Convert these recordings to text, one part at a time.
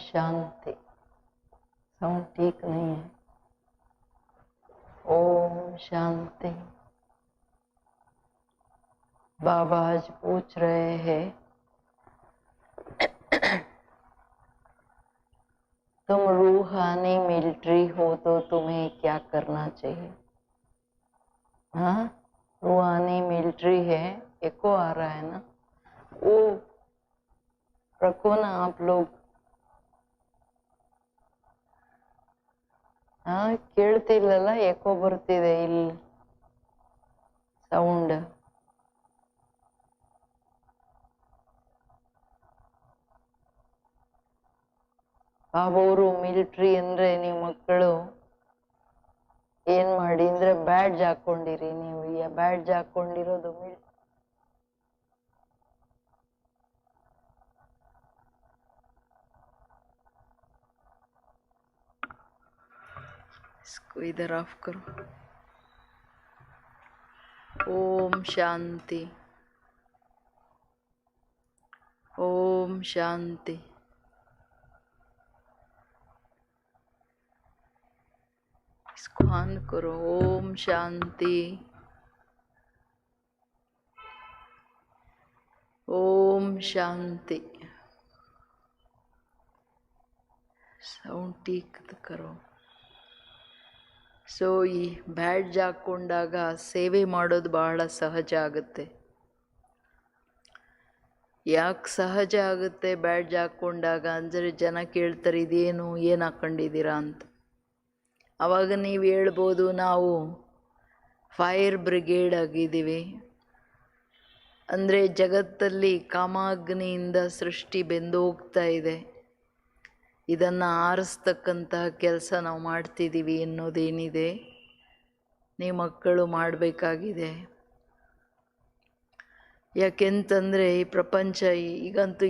शांति। Sound ठीक नहीं है। ओम शांति। बाबा आज पूछ रहे हैं, तुम रूहानी मिलिट्री हो तो तुम्हें क्या करना चाहिए? हाँ, रूहानी मिलिट्री है। एको आ रहा है ना, वो रखो ना आप लोग। हाँ, ಕೇಳ್ತಿಲ್ಲಲ್ಲ, ಎಕೋ ಬರ್ತಿದೆ ಇಲ್ಲಿ ಸೌಂಡ್. ಬಾಬೋರು ಮಿಲಿಟ್ರಿ ಅಂದ್ರೆ ನೀವು ಮಕ್ಕಳು ಏನ್ ಮಾಡಿ ಅಂದ್ರೆ ಬ್ಯಾಡ್ಜ್ ಹಾಕೊಂಡಿರಿ. ನೀವು ಈ ಬ್ಯಾಡ್ಜ್ ಹಾಕೊಂಡಿರೋದು इसको इधर ऑफ करो। ओम शांति, ओम शांति। इसको ऑन करो। ओम शांति, ओम शांति। साउंड ठीक करो. ಸೊ ಈ ಬ್ಯಾಡ್ಜ್ ಹಾಕ್ಕೊಂಡಾಗ ಸೇವೆ ಮಾಡೋದು ಬಹಳ ಸಹಜ ಆಗುತ್ತೆ. ಯಾಕೆ ಸಹಜ ಆಗುತ್ತೆ ಬ್ಯಾಡ್ಜ್ ಹಾಕ್ಕೊಂಡಾಗ ಅಂದರೆ ಜನ ಕೇಳ್ತಾರೆ, ಇದೇನು, ಏನು ಹಾಕ್ಕೊಂಡಿದ್ದೀರಾ ಅಂತ. ಆವಾಗ ನೀವು ಹೇಳ್ಬೋದು, ನಾವು ಫೈರ್ ಬ್ರಿಗೇಡ್ ಆಗಿದ್ದೀವಿ. ಅಂದರೆ ಜಗತ್ತಲ್ಲಿ ಕಾಮಾಗ್ನಿಯಿಂದ ಸೃಷ್ಟಿ ಬೆಂದು ಹೋಗ್ತಾ ಇದೆ, ಇದನ್ನು ಆರಿಸ್ತಕ್ಕಂತಹ ಕೆಲಸ ನಾವು ಮಾಡ್ತಿದ್ದೀವಿ ಅನ್ನೋದೇನಿದೆ, ನೀವು ಮಕ್ಕಳು ಮಾಡಬೇಕಾಗಿದೆ. ಯಾಕೆಂತಂದರೆ ಈ ಪ್ರಪಂಚ ಈಗಂತೂ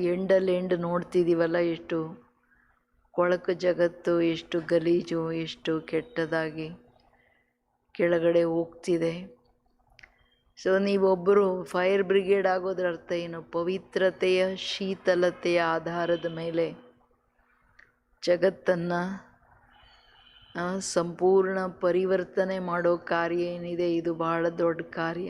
ಎಂಡ್ ನೋಡ್ತಿದ್ದೀವಲ್ಲ, ಎಷ್ಟು ಕೊಳಕು ಜಗತ್ತು, ಎಷ್ಟು ಗಲೀಜು, ಎಷ್ಟು ಕೆಟ್ಟದಾಗಿ ಕೆಳಗಡೆ ಹೋಗ್ತಿದೆ. ಸೊ ನೀವೊಬ್ಬರು ಫೈರ್ ಬ್ರಿಗೇಡ್ ಆಗೋದ್ರ ಅರ್ಥ ಏನು? ಪವಿತ್ರತೆಯ ಶೀತಲತೆಯ ಆಧಾರದ ಮೇಲೆ ಜಗತ್ತನ್ನು ಸಂಪೂರ್ಣ ಪರಿವರ್ತನೆ ಮಾಡೋ ಕಾರ್ಯ ಏನಿದೆ, ಇದು ಬಹಳ ದೊಡ್ಡ ಕಾರ್ಯ.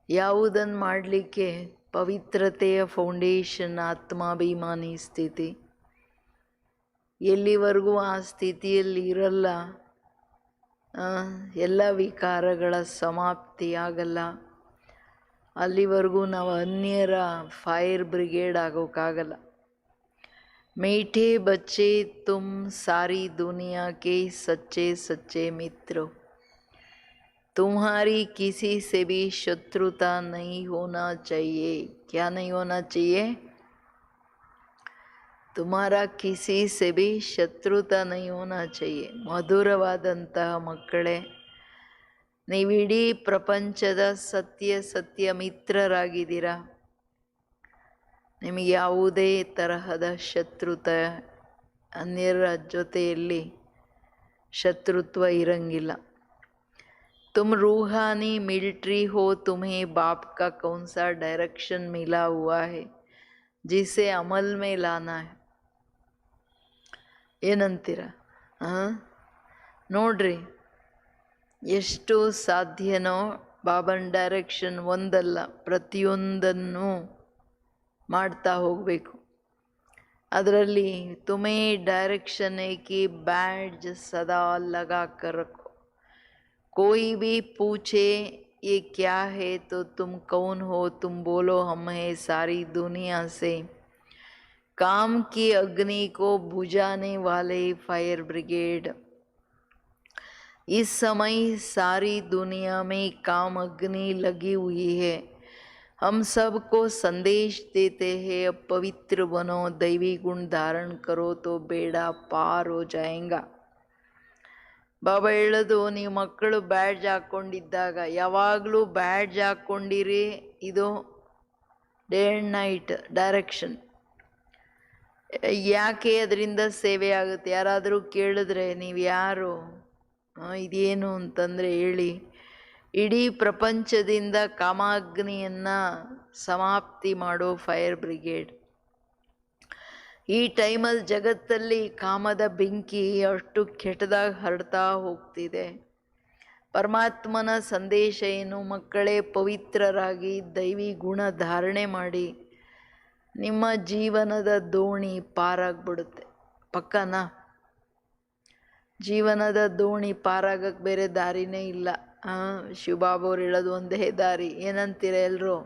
ಯಾವುದನ್ನು ಮಾಡಲಿಕ್ಕೆ? ಪವಿತ್ರತೆಯ ಫೌಂಡೇಶನ್, ಆತ್ಮಾಭಿಮಾನಿ ಸ್ಥಿತಿ. ಎಲ್ಲಿವರೆಗೂ ಆ ಸ್ಥಿತಿಯಲ್ಲಿ ಇರಲ್ಲ, ಎಲ್ಲ ವಿಕಾರಗಳ ಸಮಾಪ್ತಿಯಾಗಲ್ಲ, ಅಲ್ಲಿವರೆಗೂ ನಾವು ಅನ್ಯರ ಫೈರ್ ಬ್ರಿಗೇಡ್ ಆಗೋಕ್ಕಾಗಲ್ಲ. मीठे बच्चे तुम सारी दुनिया के सच्चे सच्चे मित्र हो, तुम्हारी किसी से भी शत्रुता नहीं होना चाहिए. क्या नहीं होना चाहिए? तुम्हारा किसी से भी ಶತ್ರುತಾ नहीं होना चाहिए. ಮಧುರವಾದಂತಹ ಮಕ್ಕಳೇ, ನೀವಿಡೀ ಪ್ರಪಂಚದ ಸತ್ಯ ಮಿತ್ರರಾಗಿದ್ದೀರಾ. ನಿಮಗೆ ಯಾವುದೇ ತರಹದ ಶತ್ರುತೆ, ಅನ್ಯರ ಜೊತೆಯಲ್ಲಿ ಶತ್ರುತ್ವ ಇರಂಗಿಲ್ಲ. तुम रूहानी मिलिट्री हो, तुम्हें बाप का कौन सा डायरेक्शन मिला हुआ है जिसे अमल में लाना है. ಏನಂತೀರ? ನೋಡ್ರಿ, ಎಷ್ಟು ಸಾಧ್ಯನೋ ಬಾಬನ್ ಡೈರೆಕ್ಷನ್ ಒಂದಲ್ಲ, ಪ್ರತಿಯೊಂದನ್ನು ಮಾಡ್ತಾ ಹೋಗಬೇಕು. ಅದರಲ್ಲಿ ತುಮೇ डायरेक्शन है कि बैज सदा लगा कर रखो. कोई भी पूछे ये क्या है तो तुम कौन हो, तुम बोलो हम हैं सारी दुनिया से काम की अग्नि को बुझाने वाले फायर ब्रिगेड. इस समय सारी दुनिया में काम अग्नि लगी हुई है. हम सबको संदेश देते हैं, अब पवित्र बनो, दैवी गुण धारण करो तो बेड़ा पार हो जाएगा. ಬಾಬಾ ಹೇಳೋದು, ನೀವು ಮಕ್ಕಳು ಬ್ಯಾಡ್ಜ್ ಹಾಕ್ಕೊಂಡಿದ್ದಾಗ ಯಾವಾಗಲೂ ಬ್ಯಾಡ್ಜ್ ಹಾಕ್ಕೊಂಡಿರಿ. ಇದು ಡೇ ಆ್ಯಂಡ್ ನೈಟ್ ಡೈರೆಕ್ಷನ್. ಯಾಕೆ ಅದರಿಂದ ಸೇವೆ ಆಗುತ್ತೆ? ಯಾರಾದರೂ ಕೇಳಿದ್ರೆ ನೀವು ಯಾರು, ಇದೇನು ಅಂತಂದರೆ ಹೇಳಿ. ಇಡೀ ಪ್ರಪಂಚದಿಂದ ಕಾಮಾಗ್ನಿಯನ್ನು ಸಮಾಪ್ತಿ ಮಾಡೋ ಫೈರ್ ಬ್ರಿಗೇಡ್. ಈ ಟೈಮಲ್ಲಿ ಜಗತ್ತಲ್ಲಿ ಕಾಮದ ಬೆಂಕಿ ಅಷ್ಟು ಕೆಟ್ಟದಾಗಿ ಹರಡ್ತಾ ಹೋಗ್ತಿದೆ. ಪರಮಾತ್ಮನ ಸಂದೇಶ ಏನು? ಮಕ್ಕಳೇ ಪವಿತ್ರರಾಗಿ ದೈವಿ ಗುಣ ಧಾರಣೆ ಮಾಡಿ, ನಿಮ್ಮ ಜೀವನದ ದೋಣಿ ಪಾರಾಗ್ಬಿಡುತ್ತೆ. ಪಕ್ಕನಾ? ಜೀವನದ ದೋಣಿ ಪಾರಾಗಕ್ಕೆ ಬೇರೆ ದಾರಿನೇ ಇಲ್ಲ. ಶಿವಬಾಬಾ ಅವ್ರು ಹೇಳೋದು ಒಂದೇ ದಾರಿ. ಏನಂತೀರ ಎಲ್ರು?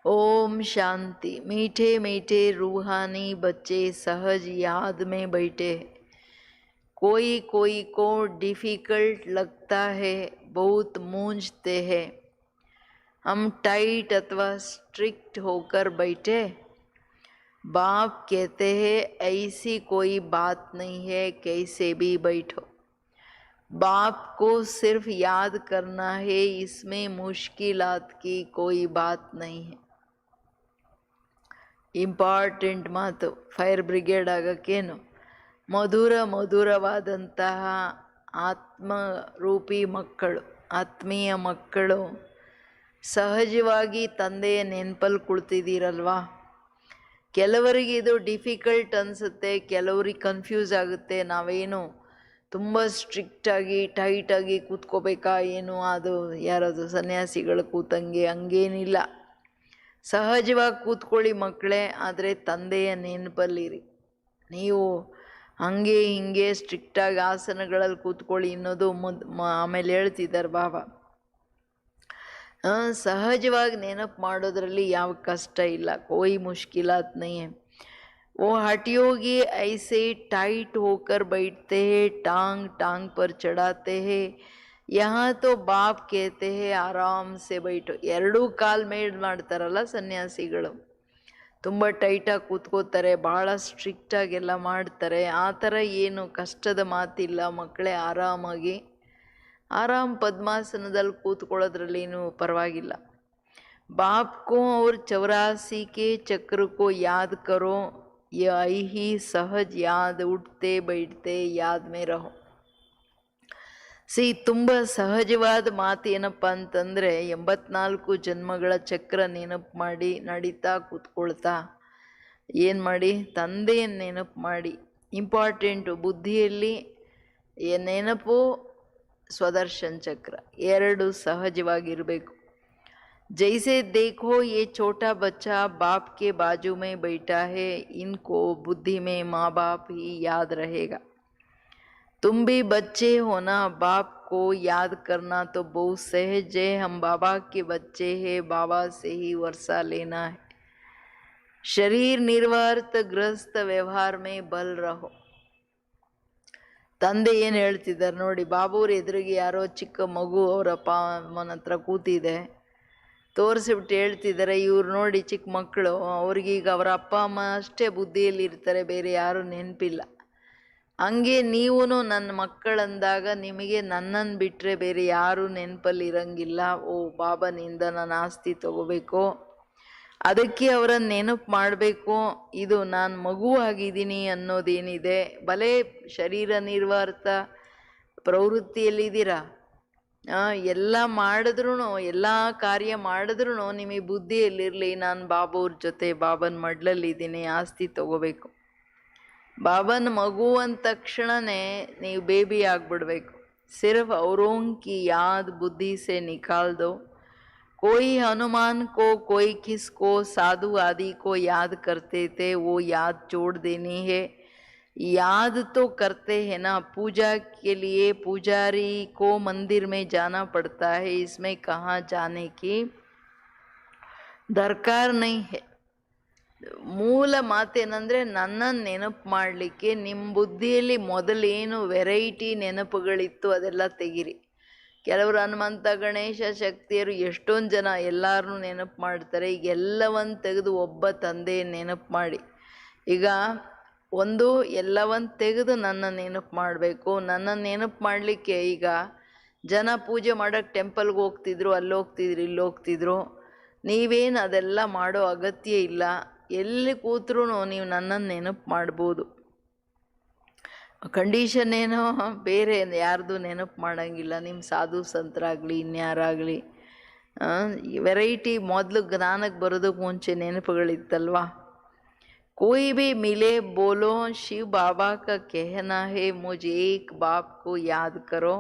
ओम शांति। मीठे मीठे रूहानी बच्चे सहज याद में बैठे। कोई कोई को डिफ़िकल्ट लगता है, बहुत मूंझते हैं। हम टाइट अथवा स्ट्रिक्ट होकर बैठे। बाप कहते हैं ऐसी कोई बात नहीं है, कैसे भी बैठो। बाप को सिर्फ याद करना है, इसमें मुश्किलात की कोई बात नहीं है। ಇಂಪಾರ್ಟೆಂಟ್ ಮಾತು. Fire brigade ಆಗೋಕ್ಕೇನು? ಮಧುರವಾದಂತಹ ಆತ್ಮರೂಪಿ ಮಕ್ಕಳು, ಆತ್ಮೀಯ ಮಕ್ಕಳು ಸಹಜವಾಗಿ ತಂದೆಯ ನೆನಪಲ್ಲಿ ಕುಳಿತಿದ್ದೀರಲ್ವಾ? ಕೆಲವರಿಗೆ ಇದು ಡಿಫಿಕಲ್ಟ್ ಅನಿಸುತ್ತೆ, ಕೆಲವ್ರಿಗೆ ಕನ್ಫ್ಯೂಸ್ ಆಗುತ್ತೆ. ನಾವೇನು ತುಂಬ ಸ್ಟ್ರಿಕ್ಟಾಗಿ ಟೈಟಾಗಿ ಕೂತ್ಕೋಬೇಕಾ ಏನು? ಅದು ಯಾರದು ಸನ್ಯಾಸಿಗಳು ಕೂತಂಗೆ ಹಂಗೇನಿಲ್ಲ. ಸಹಜವಾಗಿ ಕೂತ್ಕೊಳ್ಳಿ ಮಕ್ಕಳೇ, ಆದರೆ ತಂದೆಯ ನೆನಪಲ್ಲಿರಿ. ನೀವು ಹಾಗೆ ಹಿಂಗೆ ಸ್ಟ್ರಿಕ್ಟಾಗಿ ಆಸನಗಳಲ್ಲಿ ಕೂತ್ಕೊಳ್ಳಿ ಅನ್ನೋದು ಆಮೇಲೆ ಹೇಳ್ತಿದ್ದಾರೆ ಬಾಬಾ. ಸಹಜವಾಗಿ ನೆನಪು ಮಾಡೋದ್ರಲ್ಲಿ ಯಾವ ಕಷ್ಟ ಇಲ್ಲ. ಕೋಯಿ ಮುಷ್ಕಿಲಾತ್ ನಹೀ ಹೈ. वो हठयोगी ऐसे टाइट होकर बैठते हैं, टांग टांग पर चढ़ाते हैं। यहाँ तो बाप कहते हैं ಆರಾಮ್ ಸೆ ಬೈಟು. ಎರಡೂ ಕಾಲು ಮೇಡ್ ಮಾಡ್ತಾರಲ್ಲ ಸನ್ಯಾಸಿಗಳು, ತುಂಬ ಟೈಟಾಗಿ ಕೂತ್ಕೋತಾರೆ, ಭಾಳ ಸ್ಟ್ರಿಕ್ಟಾಗೆಲ್ಲ ಮಾಡ್ತಾರೆ. ಆ ಥರ ಏನು ಕಷ್ಟದ ಮಾತಿಲ್ಲ ಮಕ್ಕಳೇ. ಆರಾಮ್ ಪದ್ಮಾಸನದಲ್ಲಿ ಕೂತ್ಕೊಳ್ಳೋದ್ರಲ್ಲೇನು ಪರವಾಗಿಲ್ಲ. बाप को और 84 के चक्र को याद करो, यही सहज याद, उठते बैठते याद में रहो. ತುಂಬ ಸಹಜವಾದ ಮಾತು ಏನಪ್ಪ ಅಂತಂದರೆ, 84 ಜನ್ಮಗಳ ಚಕ್ರ ನೆನಪು ಮಾಡಿ ನಡೀತಾ ಕೂತ್ಕೊಳ್ತಾ ಏನು ಮಾಡಿ? ತಂದೆಯನ್ನು ನೆನಪು ಮಾಡಿ. ಇಂಪಾರ್ಟೆಂಟು ಬುದ್ಧಿಯಲ್ಲಿ ನೆನಪು, ಸ್ವದರ್ಶನ್ ಚಕ್ರ ಎರಡು ಸಹಜವಾಗಿರಬೇಕು. जैसे देखो ये छोटा बच्चा बाप के बाजू में बैठा है, इनको बुद्धि में माँ बाप ही याद रहेगा। तुम भी बच्चे हो ना, बाप को याद करना तो बहुत सहज है। हम बाबा के बच्चे हैं, बाबा से ही वर्षा लेना है। शरीर निर्वर्त ग्रस्त व्यवहार में बल रहो. ತಂದೆ ಏನು ಹೇಳ್ತಿದ್ದಾರೆ ನೋಡಿ. ಬಾಬೂರು ಎದುರಿಗೆ ಯಾರೋ ಚಿಕ್ಕ ಮಗು ಅವರ ಅಪ್ಪ ಅಮ್ಮನ ಹತ್ರ ಕೂತಿದೆ, ತೋರಿಸಿಬಿಟ್ಟು ಹೇಳ್ತಿದ್ದಾರೆ, ಇವ್ರು ನೋಡಿ ಚಿಕ್ಕ ಮಕ್ಕಳು, ಅವ್ರಿಗೀಗ ಅವರ ಅಪ್ಪ ಅಮ್ಮ ಅಷ್ಟೇ ಬುದ್ಧಿಯಲ್ಲಿ ಇರ್ತಾರೆ, ಬೇರೆ ಯಾರೂ ನೆನಪಿಲ್ಲ. ಹಂಗೆ ನೀವು ನನ್ನ ಮಕ್ಕಳಂದಾಗ ನಿಮಗೆ ನನ್ನನ್ನು ಬಿಟ್ಟರೆ ಬೇರೆ ಯಾರೂ ನೆನಪಲ್ಲಿ ಇರಂಗಿಲ್ಲ. ಓ ಬಾಬನಿಂದ ನಾನು ಆಸ್ತಿ ತಗೋಬೇಕು, ಅದಕ್ಕೆ ಅವರನ್ನು ನೆನಪು ಮಾಡಬೇಕು. ಇದು ನಾನು ಮಗುವಾಗಿದ್ದೀನಿ ಅನ್ನೋದೇನಿದೆ, ಭಲೇ ಶರೀರ ನಿರ್ವಾರ್ಥ ಪ್ರವೃತ್ತಿಯಲ್ಲಿದ್ದೀರಾ, ಎಲ್ಲ ಮಾಡಿದ್ರೂ, ಎಲ್ಲ ಕಾರ್ಯ ಮಾಡಿದ್ರೂ ನಿಮಗೆ ಬುದ್ಧಿಯಲ್ಲಿರಲಿ, ನಾನು ಬಾಬವ್ರ ಜೊತೆ ಬಾಬನ ಮಡ್ಲಲ್ಲಿದ್ದೀನಿ, ಆಸ್ತಿ ತಗೋಬೇಕು. ಬಾಬನ ಮಗು ಅಂದ ತಕ್ಷಣವೇ ನೀವು ಬೇಬಿ ಆಗಿಬಿಡ್ಬೇಕು. ಸಿರ್ಫ್ ಅವರೋಂಕಿ ಯಾದ್ ಬುದ್ಧಿ ಸೆ ನಿಕಾಲ್ ದೋ. कोई हनुमान को, कोई किसको, साधु आदि को याद करते थे, वो याद छोड़ देनी है. याद तो करते हैं ना, पूजा के लिए पुजारी को मंदिर में जाना पड़ता है, इसमें कहाँ जाने की दरकार नहीं है. ಮೂಲ ಮಾತೇನೆಂದರೆ, ನನ್ನನ್ನು ನೆನಪು ಮಾಡಲಿಕ್ಕೆ ನಿಮ್ಮ ಬುದ್ಧಿಯಲ್ಲಿ ಮೊದಲೇನು ವೆರೈಟಿ ನೆನಪುಗಳಿತ್ತು ಅದೆಲ್ಲ ತೆಗಿರಿ. ಕೆಲವರು ಹನುಮಂತ, ಗಣೇಶ, ಶಕ್ತಿಯರು, ಎಷ್ಟೊಂದು ಜನ ಎಲ್ಲರನ್ನೂ ನೆನಪು ಮಾಡ್ತಾರೆ. ಈಗ ಎಲ್ಲವನ್ನು ತೆಗೆದು ಒಬ್ಬ ತಂದೆಯ ನೆನಪು ಮಾಡಿ. ಈಗ ಒಂದು ಎಲ್ಲವನ್ನು ತೆಗೆದು ನನ್ನ ನೆನಪು ಮಾಡಬೇಕು. ನನ್ನ ನೆನಪು ಮಾಡಲಿಕ್ಕೆ ಈಗ ಜನ ಪೂಜೆ ಮಾಡೋಕ್ಕೆ ಟೆಂಪಲ್ಗೆ ಹೋಗ್ತಿದ್ರು, ಅಲ್ಲಿ ಹೋಗ್ತಿದ್ರು, ಇಲ್ಲಿ ಹೋಗ್ತಿದ್ರು. ನೀವೇನು ಅದೆಲ್ಲ ಮಾಡೋ ಅಗತ್ಯ ಇಲ್ಲ. ಎಲ್ಲಿ ಕೂತ್ರೂ ನೀವು ನನ್ನನ್ನು ನೆನಪು ಮಾಡ್ಬೋದು. ಕಂಡೀಷನ್ ಏನೋ ಬೇರೆ ಯಾರ್ದು ನೆನಪು ಮಾಡೋಂಗಿಲ್ಲ. ನಿಮ್ಮ ಸಾಧು ಸಂತರಾಗಲಿ ಇನ್ಯಾರಾಗಲಿ ವೆರೈಟಿ ಮೊದಲು ಜ್ಞಾನಕ್ಕೆ ಬರೋದಕ್ಕೆ ಮುಂಚೆ ನೆನಪುಗಳಿತ್ತಲ್ವ. कोई भी मिले बोलो शिव बाबा का कहना है मुझे एक बाप को याद करो,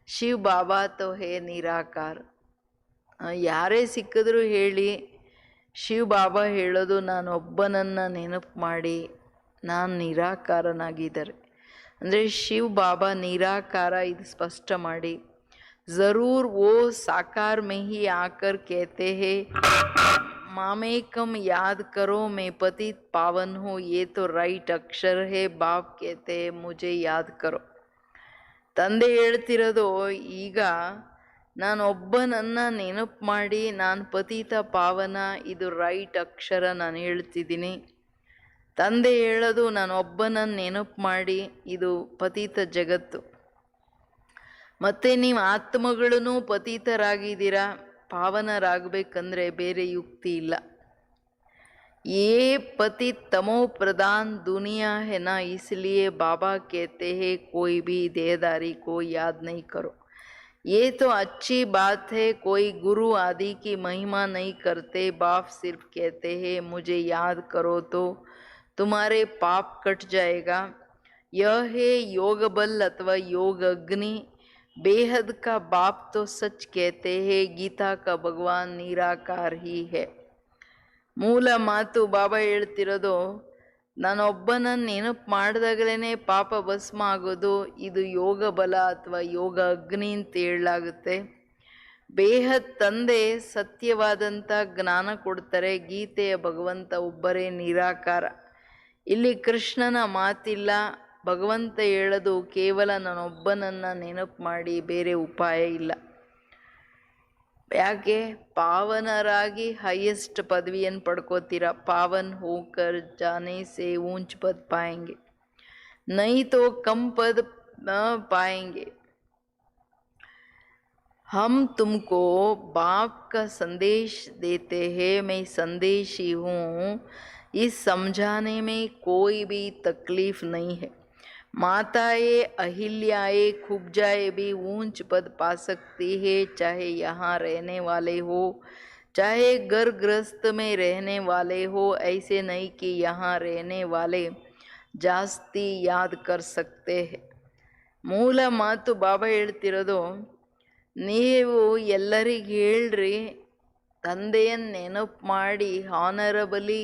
ಶಿವ ಬಾಬಾ ತೋ ಹೇ ನಿರಾಕಾರ. ಯಾರೇ ಸಿಕ್ಕಿದ್ರು ಹೇಳಿ, ಶಿವ ಬಾಬಾ ಹೇಳೋದು ನಾನೊಬ್ಬನನ್ನು ನೆನಪು ಮಾಡಿ ನಾನು ನಿರಾಕಾರನಾಗಿದ್ದಾರೆ. ಅಂದರೆ ಶಿವ ಬಾಬಾ ನಿರಾಕಾರ ಇದು ಸ್ಪಷ್ಟ ಮಾಡಿ, ज़रूर वो साकार में ही आकर कहते हैं मामेकम याद करो मैं पतित पावन हूँ. ये तो राइट अक्षर है. बाप कहते हैं मुझे याद करो. ತಂದೆ ಹೇಳ್ತಿರೋದು, ಈಗ ನಾನೊಬ್ಬನನ್ನು ನೆನಪು ಮಾಡಿ ನಾನು ಪತಿತ ಪಾವನ, ಇದು ರೈಟ್ ಅಕ್ಷರ ನಾನು ಹೇಳ್ತಿದ್ದೀನಿ. ತಂದೆ ಹೇಳೋದು ನಾನೊಬ್ಬನನ್ನು ನೆನಪು ಮಾಡಿ, ಇದು ಪತಿತ ಜಗತ್ತು. ಮತ್ತು ನೀವು ಆತ್ಮಗಳೂ ಪತಿತರಾಗಿದ್ದೀರಾ. ಪಾವನರಾಗಬೇಕಂದ್ರೆ ಬೇರೆ ಯುಕ್ತಿ ಇಲ್ಲ. ये पतित तमो प्रधान दुनिया है ना, इसलिए बाबा कहते हैं कोई भी देहदारी को याद नहीं करो. ये तो अच्छी बात है, कोई गुरु आदि की महिमा नहीं करते. बाप सिर्फ कहते हैं मुझे याद करो तो तुम्हारे पाप कट जाएगा. यह है योग बल अथवा योग अग्नि. बेहद का बाप तो सच कहते हैं, गीता का भगवान निराकार ही है. ಮೂಲ ಮಾತು ಬಾಬಾ ಹೇಳ್ತಿರೋದು, ನಾನೊಬ್ಬನನ್ನು ನೆನಪು ಮಾಡಿದಾಗಲೇ ಪಾಪ ಭಸ್ಮ ಆಗೋದು. ಇದು ಯೋಗ ಬಲ ಅಥವಾ ಯೋಗ ಅಗ್ನಿ ಅಂತ ಹೇಳಲಾಗುತ್ತೆ. ಬೇಹದ್ ತಂದೆ ಸತ್ಯವಾದಂಥ ಜ್ಞಾನ ಕೊಡ್ತಾರೆ. ಗೀತೆಯ ಭಗವಂತ ಒಬ್ಬರೇ ನಿರಾಕಾರ. ಇಲ್ಲಿ ಕೃಷ್ಣನ ಮಾತಿಲ್ಲ. ಭಗವಂತ ಹೇಳೋದು ಕೇವಲ ನಾನೊಬ್ಬನನ್ನು ನೆನಪು ಮಾಡಿ, ಬೇರೆ ಉಪಾಯ ಇಲ್ಲ. ಯಾಕೆ? ಪಾವನರಾಗಿ ಹೈಯೆಸ್ಟ್ ಪದವಿಯನ್ನು ಪಡ್ಕೋತೀರ. ಪಾವನ್ ಹೋಕರ್ ಜಾನೆ ಸೆ ऊंच पद पाएंगे, नहीं तो कम पद पाएंगे. हम तुमको बाप का संदेश देते हैं, मैं संदेशी हूँ. इस समझाने में कोई भी तकलीफ नहीं है. माताएं अहिल्याएं खुबजाएं भी ऊंच पद पा सकती है, चाहे यहाँ रहने वाले हो, चाहे घर गृहस्थ में रहने वाले हो. ऐसे नहीं कि यहाँ रहने वाले ಜಾಸ್ತಿ ಯಾದ್ ಕರ್ ಸಕ್ತೆ ಹೇ. ಮೂಲ ಮಾತು ಬಾಬಾ ಹೇಳ್ತಿರೋದು, ನೀವು ಎಲ್ಲರಿಗೆ ಹೇಳ್ರಿ ತಂದೆಯನ್ನು ನೆನಪು ಮಾಡಿ ಹಾನರಬಲಿ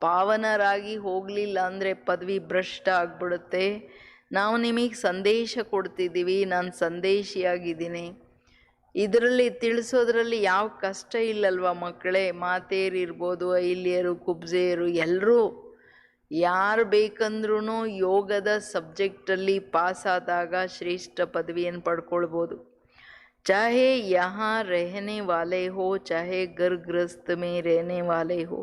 ಪಾವನರಾಗಿ ಹೋಗಲಿಲ್ಲ ಅಂದರೆ ಪದವಿ ಭ್ರಷ್ಟ ಆಗಿಬಿಡುತ್ತೆ. ನಾವು ನಿಮಗೆ ಸಂದೇಶ ಕೊಡ್ತಿದ್ದೀವಿ, ನಾನು ಸಂದೇಶಿಯಾಗಿದ್ದೀನಿ. ಇದರಲ್ಲಿ ತಿಳಿಸೋದ್ರಲ್ಲಿ ಯಾವ ಕಷ್ಟ ಇಲ್ಲಲ್ವ ಮಕ್ಕಳೇ. ಮಾತೇರಿರ್ಬೋದು, ಅಹಿಲ್ಯರು, ಕುಬ್ಜೆಯರು, ಎಲ್ಲರೂ ಯಾರು ಬೇಕಂದ್ರೂ ಯೋಗದ ಸಬ್ಜೆಕ್ಟಲ್ಲಿ ಪಾಸಾದಾಗ ಶ್ರೇಷ್ಠ ಪದವಿಯನ್ನು ಪಡ್ಕೊಳ್ಬೋದು. ಚಾಹೆ ಯಹಾ रहने वाले हो, चाहे घर गृहस्थ में रहने वाले हो.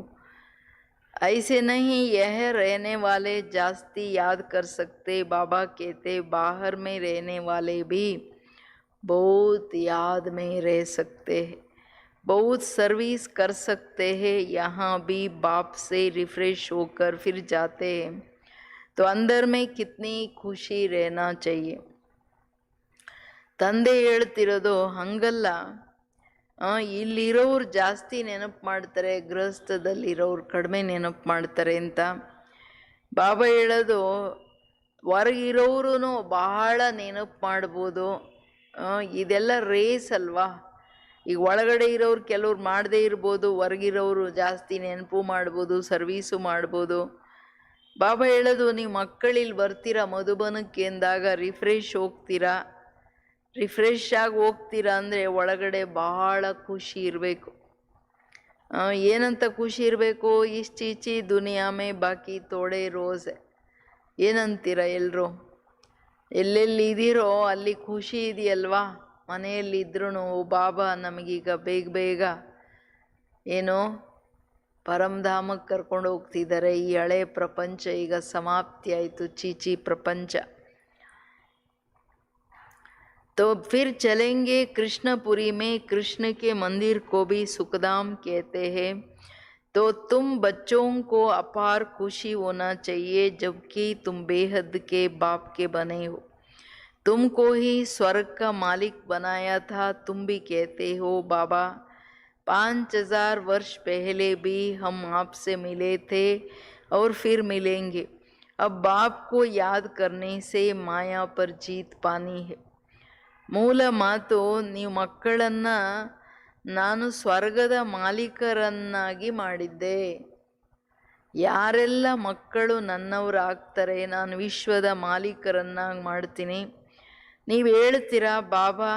ऐसे नहीं यह रहने वाले जास्ती याद कर सकते. बाबा कहते बाहर में रहने वाले भी बहुत याद में रह सकते हैं, बहुत सर्विस कर सकते हैं. यहाँ भी बाप से रिफ्रेश होकर फिर जाते हैं. तो अंदर में कितनी खुशी रहना चाहिए. ತಂದೆ ಹೇಳ್ತಿರೋದು ಹಂಗಲ್ಲ, ಇಲ್ಲಿರೋರು ಜಾಸ್ತಿ ನೆನಪು ಮಾಡ್ತಾರೆ, ಗೃಹಸ್ಥದಲ್ಲಿರೋರು ಕಡಿಮೆ ನೆನಪು ಮಾಡ್ತಾರೆ ಅಂತ. ಬಾಬಾ ಹೇಳೋದು ಹೊರಗಿರೋರು ಬಹಳ ನೆನಪು ಮಾಡ್ಬೋದು. ಇದೆಲ್ಲ ರೇಸ್ ಅಲ್ವಾ. ಈಗ ಒಳಗಡೆ ಇರೋರು ಕೆಲವ್ರು ಮಾಡದೇ ಇರ್ಬೋದು, ಹೊರಗಿರೋರು ಜಾಸ್ತಿ ನೆನಪು ಮಾಡ್ಬೋದು, ಸರ್ವೀಸು ಮಾಡ್ಬೋದು. ಬಾಬಾ ಹೇಳೋದು, ನೀವು ಮಕ್ಕಳಿಲ್ಲಿ ಬರ್ತೀರಾ ಮಧುಬನಕ್ಕೆ ಎಂದಾಗ ರಿಫ್ರೆಶ್ ಹೋಗ್ತೀರಾ. ರಿಫ್ರೆಶ್ ಆಗಿ ಹೋಗ್ತೀರಾ ಅಂದರೆ ಒಳಗಡೆ ಬಹಳ ಖುಷಿ ಇರಬೇಕು. ಏನಂತ ಖುಷಿ ಇರಬೇಕು? ಇಷ್ಟಿಚಿ ದುನಿಯಾ ಮೇ ಬಾಕಿ ತೋಡೆ ರೋಸ್. ಏನಂತೀರ ಎಲ್ಲರೂ? ಎಲ್ಲೆಲ್ಲಿ ಇದ್ದೀರೋ ಅಲ್ಲಿ ಖುಷಿ ಇದೆಯಲ್ವಾ. ಮನೆಯಲ್ಲಿದ್ರೂ ಬಾಬಾ ನಮಗೀಗ ಬೇಗ ಬೇಗ ಏನೋ ಪರಮಧಾಮಕ್ಕೆ ಕರ್ಕೊಂಡು ಹೋಗ್ತಿದ್ದಾರೆ. ಈ ಹಳೆ ಪ್ರಪಂಚ ಈಗ ಸಮಾಪ್ತಿ ಆಯಿತು, ಚೀಚಿ ಪ್ರಪಂಚ. तो फिर चलेंगे कृष्णपुरी में. कृष्ण के मंदिर को भी सुखधाम कहते हैं. तो तुम बच्चों को अपार खुशी होना चाहिए, जबकि तुम बेहद के बाप के बने हो. तुमको ही स्वर्ग का मालिक बनाया था. तुम भी कहते हो बाबा 5000 वर्ष पहले भी हम आपसे मिले थे, और फिर मिलेंगे। अब बाप को याद करने से माया पर जीत पानी है. ಮೂಲ ಮಾತು, ನೀವು ಮಕ್ಕಳನ್ನ ನಾನು ಸ್ವರ್ಗದ ಮಾಲೀಕರನ್ನಾಗಿ ಮಾಡಿದ್ದೆ. ಯಾರೆಲ್ಲ ಮಕ್ಕಳು ನನ್ನವರಾಗ್ತಾರೆ ನಾನು ವಿಶ್ವದ ಮಾಲೀಕರನ್ನಾಗಿ ಮಾಡ್ತೀನಿ. ನೀವು ಹೇಳ್ತೀರಾ ಬಾಬಾ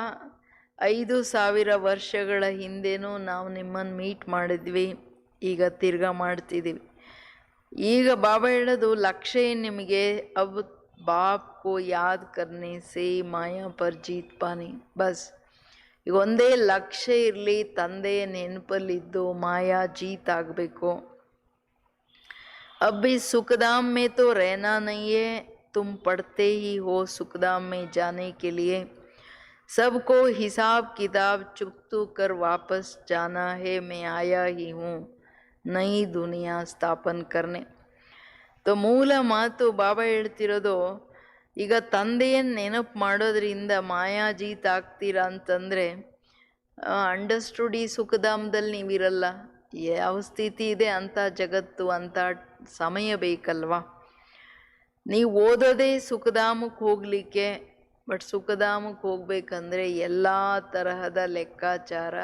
5000 ವರ್ಷಗಳ ಹಿಂದೆನೂ ನಾವು ನಿಮ್ಮನ್ನು ಮೀಟ್ ಮಾಡಿದ್ವಿ, ಈಗ ತಿರ್ಗಾ ಮಾಡ್ತಿದ್ದೀವಿ. ಈಗ ಬಾಬಾ ಹೇಳೋದು ಲಕ್ಷ್ಯ ಏನು ನಿಮಗೆ, ಅಬ್ ಬಾಪ್ ಕೋ ಯಾದ್ ಕರ್ನೆ ಸೇ ಮಾಯಾ ಪರ್ ಜೀತ್ ಪಾನಿ. ಬಸ್ ಈಗ ಒಂದೇ ಲಕ್ಷ್ಯ ಇರಲಿ, ತಂದೆಯ ನೆನಪಲ್ಲಿದ್ದು ಮಾಯಾ ಜೀತ್ ಆಗಬೇಕು. अब भी सुखधाम में तो रहना नहीं है, तुम पढ़ते ही हो सुखधाम में जाने के लिए. सबको हिसाब किताब चुकतू कर वापस जाना है, मैं आया ही हूँ नई दुनिया स्थापन करने. तो ಮೂಲ ಮಾತು ಬಾಬಾ ಹೇಳ್ತಿರೋದು, ಈಗ ತಂದೆಯನ್ನು ನೆನಪು ಮಾಡೋದ್ರಿಂದ ಮಾಯಾಜೀತ್ ಆಗ್ತೀರಾ ಅಂತಂದರೆ ಅಂಡರ್ಸ್ಟುಡ್. ಈ ಸುಖಧಾಮದಲ್ಲಿ ನೀವಿರಲ್ಲ, ಯಾವ ಸ್ಥಿತಿ ಇದೆ ಅಂಥ ಜಗತ್ತು, ಅಂಥ ಸಮಯ ಬೇಕಲ್ವಾ. ನೀವು ಓದೋದೇ ಸುಖಧಾಮಕ್ಕೆ ಹೋಗಲಿಕ್ಕೆ. ಬಟ್ ಸುಖಧಾಮಕ್ಕೆ ಹೋಗ್ಬೇಕಂದ್ರೆ ಎಲ್ಲ ತರಹದ ಲೆಕ್ಕಾಚಾರ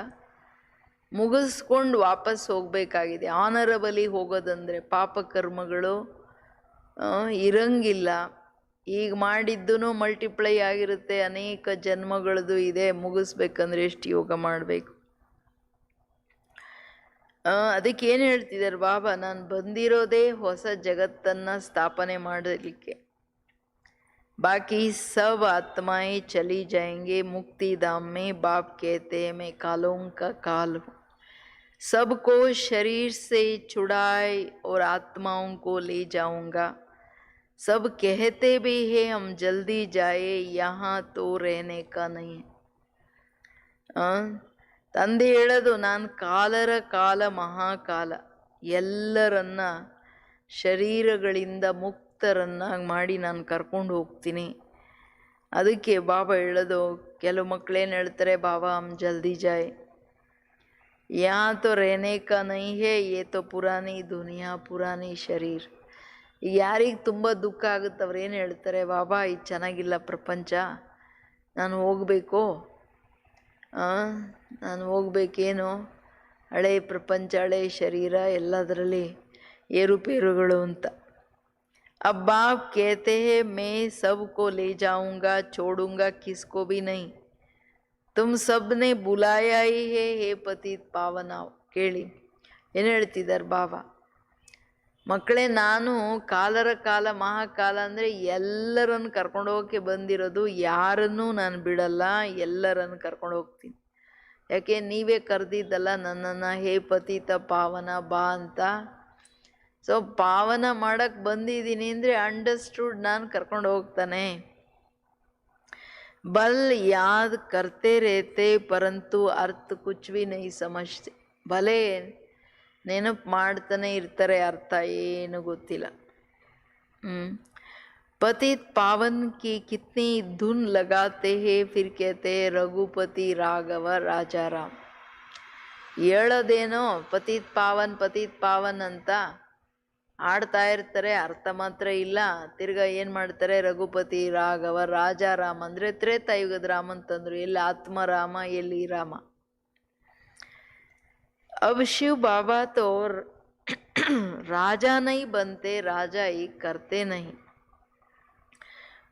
ಮುಗಿಸ್ಕೊಂಡು ವಾಪಸ್ ಹೋಗಬೇಕಾಗಿದೆ. ಆನರಬಲಿ ಹೋಗೋದಂದರೆ ಪಾಪಕರ್ಮಗಳು ಇರಂಗಿಲ್ಲ. ಈಗ ಮಾಡಿದ್ದೂ ಮಲ್ಟಿಪ್ಲೈ ಆಗಿರುತ್ತೆ, ಅನೇಕ ಜನ್ಮಗಳದ್ದು ಇದೆ. ಮುಗಿಸ್ಬೇಕಂದ್ರೆ ಎಷ್ಟು ಯೋಗ ಮಾಡಬೇಕು. ಅದಕ್ಕೆ ಏನು ಹೇಳ್ತಿದ್ದಾರೆ ಬಾಬಾ, ನಾನು ಬಂದಿರೋದೇ ಹೊಸ ಜಗತ್ತನ್ನು ಸ್ಥಾಪನೆ ಮಾಡಲಿಕ್ಕೆ. ಬಾಕಿ ಸಬ್ ಆತ್ಮಾएं चली जाएंगे मुक्ति धाम में. बाप कहते हैं मैं कालों का काल हूँ, सबको शरीर से छुड़ाए और आत्माओं को ले जाऊंगा. सब कहते भी है हम जल्दी जाए, यहाँ तो रहने का नहीं. ತಂದೆ ಹೇಳೋದು, ನಾನು ಕಾಲರ ಕಾಲ ಮಹಾಕಾಲ, ಎಲ್ಲರನ್ನ ಶರೀರಗಳಿಂದ ಮುಕ್ತರನ್ನಾಗಿ ಮಾಡಿ ನಾನು ಕರ್ಕೊಂಡು ಹೋಗ್ತೀನಿ. ಅದಕ್ಕೆ ಬಾಬಾ ಹೇಳೋದು, ಕೆಲವು ಮಕ್ಕಳೇನು ಹೇಳ್ತಾರೆ, ಬಾಬಾ ಹಮ್ ಜಲ್ದಿ ಜಾಯ್, ಯಾ ತೋ ರೆಹನೆ ಕಾ ನಹೀ ಹೇ, ಯೇ ತೋ ಪುರಾನಿ ದುನಿಯಾ ಪುರಾನಿ ಶರೀರ್. ಈಗ ಯಾರಿಗೆ ತುಂಬ ದುಃಖ ಆಗುತ್ತೆ ಅವ್ರು ಏನು ಹೇಳ್ತಾರೆ, ಬಾಬಾ ಇದು ಚೆನ್ನಾಗಿಲ್ಲ ಪ್ರಪಂಚ, ನಾನು ಹೋಗಬೇಕು, ನಾನು ಹೋಗ್ಬೇಕೇನು, ಹಳೆ ಪ್ರಪಂಚ ಹಳೆ ಶರೀರ ಎಲ್ಲದರಲ್ಲಿ ಏರುಪೇರುಗಳು ಅಂತ. अब बाप कहते हैं मैं सबको ले जाऊंगा, छोड़ूंगा किसको भी नहीं. तुम सब ने बुलाया ही है हे पतित पावनाವ್. ಕೇಳಿ ಏನು ಹೇಳ್ತಿದ್ದಾರೆ ಬಾಬಾ, ಮಕ್ಕಳೇ ನಾನು ಕಾಲರ ಕಾಲ ಮಹಾಕಾಲ ಅಂದರೆ ಎಲ್ಲರನ್ನು ಕರ್ಕೊಂಡು ಹೋಗೋಕ್ಕೆ ಬಂದಿರೋದು. ಯಾರನ್ನೂ ನಾನು ಬಿಡಲ್ಲ, ಎಲ್ಲರನ್ನು ಕರ್ಕೊಂಡು ಹೋಗ್ತೀನಿ. ಯಾಕೆ, ನೀವೇ ಕರೆದಿದ್ದಲ್ಲ ನನ್ನನ್ನು ಹೇ ಪತಿತ ಪಾವನ ಬಾ ಅಂತ. ಸೊ ಪಾವನ ಮಾಡಕ್ಕೆ ಬಂದಿದ್ದೀನಿ ಅಂದರೆ ಅಂಡರ್ಸ್ಟುಡ್, ನಾನು ಕರ್ಕೊಂಡು ಹೋಗ್ತಾನೆ. ಬಲ್ ಯಾದ್ ಕರ್ತೆ ರೇತೆ ಪರಂತು ಅರ್ಥ ಕುಚ್ ಭಿ ನಹೀ ಸಮಜ್ತೆ. ಭಲೇ ನೆನಪು ಮಾಡ್ತಾನೆ ಇರ್ತಾರೆ, ಅರ್ಥ ಏನು ಗೊತ್ತಿಲ್ಲ. पतित पावन की कितनी धुन लगाते हैं, फिर कहते हैं रघुपति राघव राजा राम. ಹೇಳೋದೇನೋ ಪತಿತ್ ಪಾವನ್ ಅಂತ ಆಡ್ತಾ ಇರ್ತಾರೆ, ಅರ್ಥ ಮಾತ್ರ ಇಲ್ಲ. ತಿರ್ಗಾ ಏನು ಮಾಡ್ತಾರೆ, ರಘುಪತಿ ರಾಘವ ರಾಜಾರಾಮ್ ಅಂದರೆ ತ್ರೇತಾಯುಗದ ರಾಮ ಅಂತಂದ್ರು. ಎಲ್ಲಿ ಆತ್ಮರಾಮ, ಎಲ್ಲಿ ರಾಮ. अब शिव बाबा तो राजा नहीं बनते, राजा ही करते नहीं.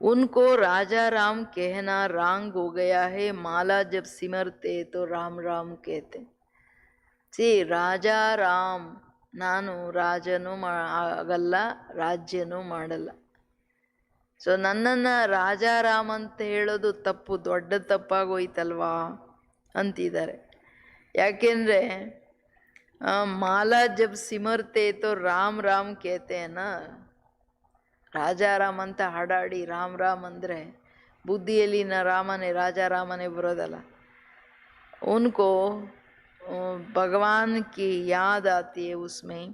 उनको राजा राम कहना रांग हो गया है. माला जब सिमरते तो राम राम कहते. ಸಿ ರಾಜಾ ರಾಮ್, ನಾನು ರಾಜನೂ ಆಗಲ್ಲ, ರಾಜ್ಯನೂ ಮಾಡಲ್ಲ. ಸೊ ನನ್ನನ್ನು ರಾಜಾರಾಮ್ ಅಂತ ಹೇಳೋದು ತಪ್ಪು, ದೊಡ್ಡ ತಪ್ಪಾಗೋಯ್ತಲ್ವಾ ಅಂತಿದ್ದಾರೆ. ಯಾಕೆಂದರೆ ಮಾಲಾ ಜಬ್ ಸಿಮರ್ತೆ ತೋ ರಾಮ್ ರಾಮ್ ಕೇತೇನ. ರಾಜಾರಾಮ್ ಅಂತ ಹಾಡಾಡಿ ರಾಮ್ ರಾಮ್ ಅಂದರೆ ಬುದ್ಧಿಯಲ್ಲಿನ ರಾಮನೇ ರಾಜಾರಾಮನೇ ಬರೋದಲ್ಲ. ಉನ್ಕೋ भगवान की याद आती है, उसमें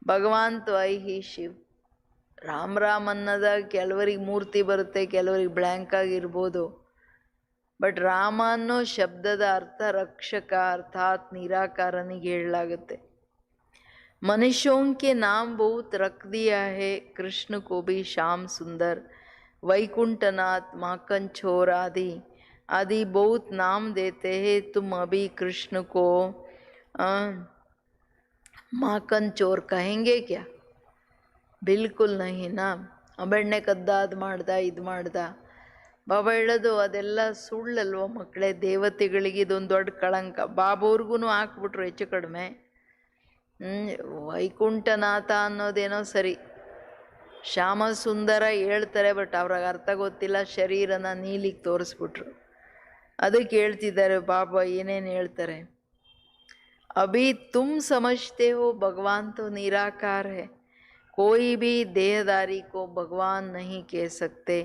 भगवान तो आई ही शिव. ರಾಮ್ ರಾಮ್ ಅನ್ನೋದಾಗ ಕೆಲವರಿಗೆ ಮೂರ್ತಿ ಬರುತ್ತೆ, ಕೆಲವರಿಗೆ ಬ್ಲ್ಯಾಂಕ್ ಆಗಿರ್ಬೋದು. ಬಟ್ ರಾಮ ಅನ್ನೋ ಶಬ್ದದ ಅರ್ಥ ರಕ್ಷಕ, ಅರ್ಥಾತ್ ನಿರಾಕಾರನಿಗೆ ಹೇಳಲಾಗುತ್ತೆ. मनुष्यों के नाम बहुत रख दिया है, कृष्ण को भी श्याम सुंदर, वैकुंठनाथ, माखन छोर आदि आदि बहुत नाम देते हैं। तुम अभी कृष्ण को ಮಾಕನ್ ಚೋರ್ ಕಹೆಂಗೆ ಕ್ಯಾ? ಬಿಲ್ಕುಲ್ ನಹಿ ನಾ. ಬೆಣ್ಣೆ ಕದ್ದ, ಅದು ಮಾಡ್ದ, ಇದು ಮಾಡ್ದ. ಬಾಬಾ ಹೇಳೋದು ಅದೆಲ್ಲ ಸುಳ್ಳಲ್ವ ಮಕ್ಕಳೇ? ದೇವತೆಗಳಿಗೆ ಇದೊಂದು ದೊಡ್ಡ ಕಳಂಕ. ಬಾಬವ್ರಿಗೂ ಹಾಕ್ಬಿಟ್ರು ಹೆಚ್ಚು ಕಡಿಮೆ. ವೈಕುಂಠನಾಥ ಅನ್ನೋದೇನೋ ಸರಿ, ಶ್ಯಾಮ ಸುಂದರ ಹೇಳ್ತಾರೆ, ಬಟ್ ಅವ್ರಿಗೆ ಅರ್ಥ ಗೊತ್ತಿಲ್ಲ. ಶರೀರನ ನೀಲಿಗೆ ತೋರಿಸ್ಬಿಟ್ರು. ಅದಕ್ಕೆ ಹೇಳ್ತಿದ್ದಾರೆ ಬಾಬಾ ಏನೇನು ಹೇಳ್ತಾರೆ. अभी तुम समझते हो भगवान तो निराकार है, कोई भी देहदारी को भगवान नहीं कह सकते,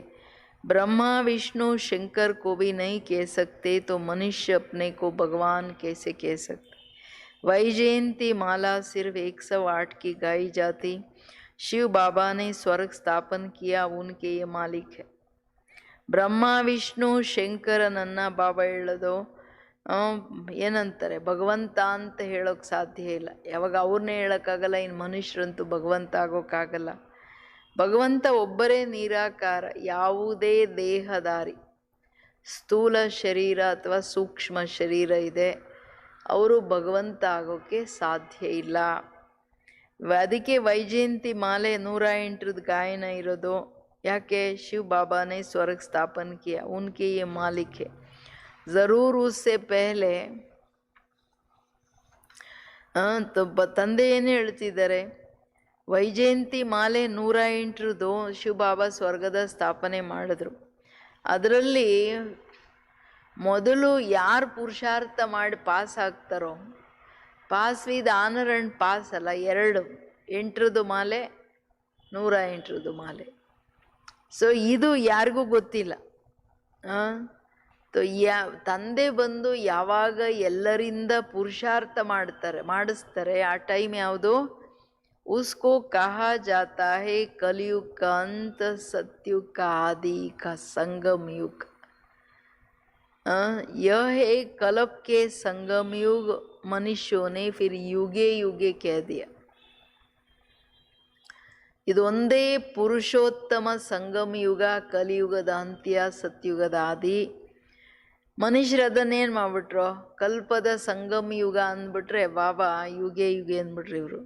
ब्रह्मा विष्णु शंकर को भी नहीं कह सकते, तो मनुष्य अपने को भगवान कैसे कह सकते? वैजयंती माला सिर्फ 108 की गाई जाती। शिव बाबा ने स्वर्ग स्थापन किया, उनके ये मालिक है. ब्रह्मा विष्णु ಶಂಕರನನ್ನ ಬಾಬಾ ಹೇಳೋದು ಏನಂತಾರೆ, ಭಗವಂತ ಅಂತ ಹೇಳೋಕೆ ಸಾಧ್ಯ ಇಲ್ಲ. ಯಾವಾಗ ಅವ್ರನ್ನೇ ಹೇಳೋಕ್ಕಾಗಲ್ಲ, ಇನ್ನು ಮನುಷ್ಯರಂತೂ ಭಗವಂತ ಆಗೋಕ್ಕಾಗಲ್ಲ. ಭಗವಂತ ಒಬ್ಬರೇ ನಿರಾಕಾರ, ಯಾವುದೇ ದೇಹದಾರಿ, ಸ್ಥೂಲ ಶರೀರ ಅಥವಾ ಸೂಕ್ಷ್ಮ ಶರೀರ ಇದೆ, ಅವರು ಭಗವಂತ ಆಗೋಕ್ಕೆ ಸಾಧ್ಯ ಇಲ್ಲ. ಅದಕ್ಕೆ ವೈಜಯಂತಿ ಮಾಲೆ 108 ಗಾಯನ ಇರೋದು. ಯಾಕೆ? ಶಿವ ಬಾಬಾನೇ ಸ್ವರ್ಗ ಸ್ಥಾಪನ್ ಕಿಯಾ, ಉನ್ಕೆ ಯೇ ಮಾಲಿಕ್ ಹೈ. ज़रूर उससे पहले ತಂದೆ ಏನು ಹೇಳ್ತಿದ್ದಾರೆ, ವೈಜಯಂತಿ ಮಾಲೆ 108 ಶಿವಬಾಬಾ ಸ್ವರ್ಗದ ಸ್ಥಾಪನೆ ಮಾಡಿದ್ರು. ಅದರಲ್ಲಿ ಮೊದಲು ಯಾರು ಪುರುಷಾರ್ಥ ಮಾಡಿ ಪಾಸ್ ಆಗ್ತಾರೋ, pass with honour and pass ಅಲ್ಲ, 8 ಮಾಲೆ 108 ಮಾಲೆ. ಸೊ ಇದು ಯಾರಿಗೂ ಗೊತ್ತಿಲ್ಲ. ತಂದೆ ಬಂದು ಯಾವಾಗ ಎಲ್ಲರಿಂದ ಪುರುಷಾರ್ಥ ಮಾಡಿಸ್ತಾರೆ, ಆ ಟೈಮ್ ಯಾವುದು? ಉಸ್ಕೋ ಕಹಾ ಜಾತಾ ಹೈ ಕಲಿಯುಗ ಕಾ ಅಂತ್, ಸತ್ಯುಗ ಕಾ ಆದಿ ಕಾ ಸಂಗಮ ಯುಗ. यह है कल्प के संगम युग, मनुष्यों ने फिर युगे युगे कह दिया. ಇದು ಒಂದೇ ಪುರುಷೋತ್ತಮ ಸಂಗಮ ಯುಗ, ಕಲಿಯುಗದ ಅಂತ್ಯ, ಸತ್ಯುಗದ ಆದಿ. ಮನುಷ್ಯರು ಅದನ್ನೇನು ಮಾಡ್ಬಿಟ್ರು, ಕಲ್ಪದ ಸಂಗಮ ಯುಗ ಅಂದ್ಬಿಟ್ರೆ ಬಾಬಾ ಯುಗೆ ಯುಗೆ ಅಂದ್ಬಿಟ್ರಿ. ಇವರು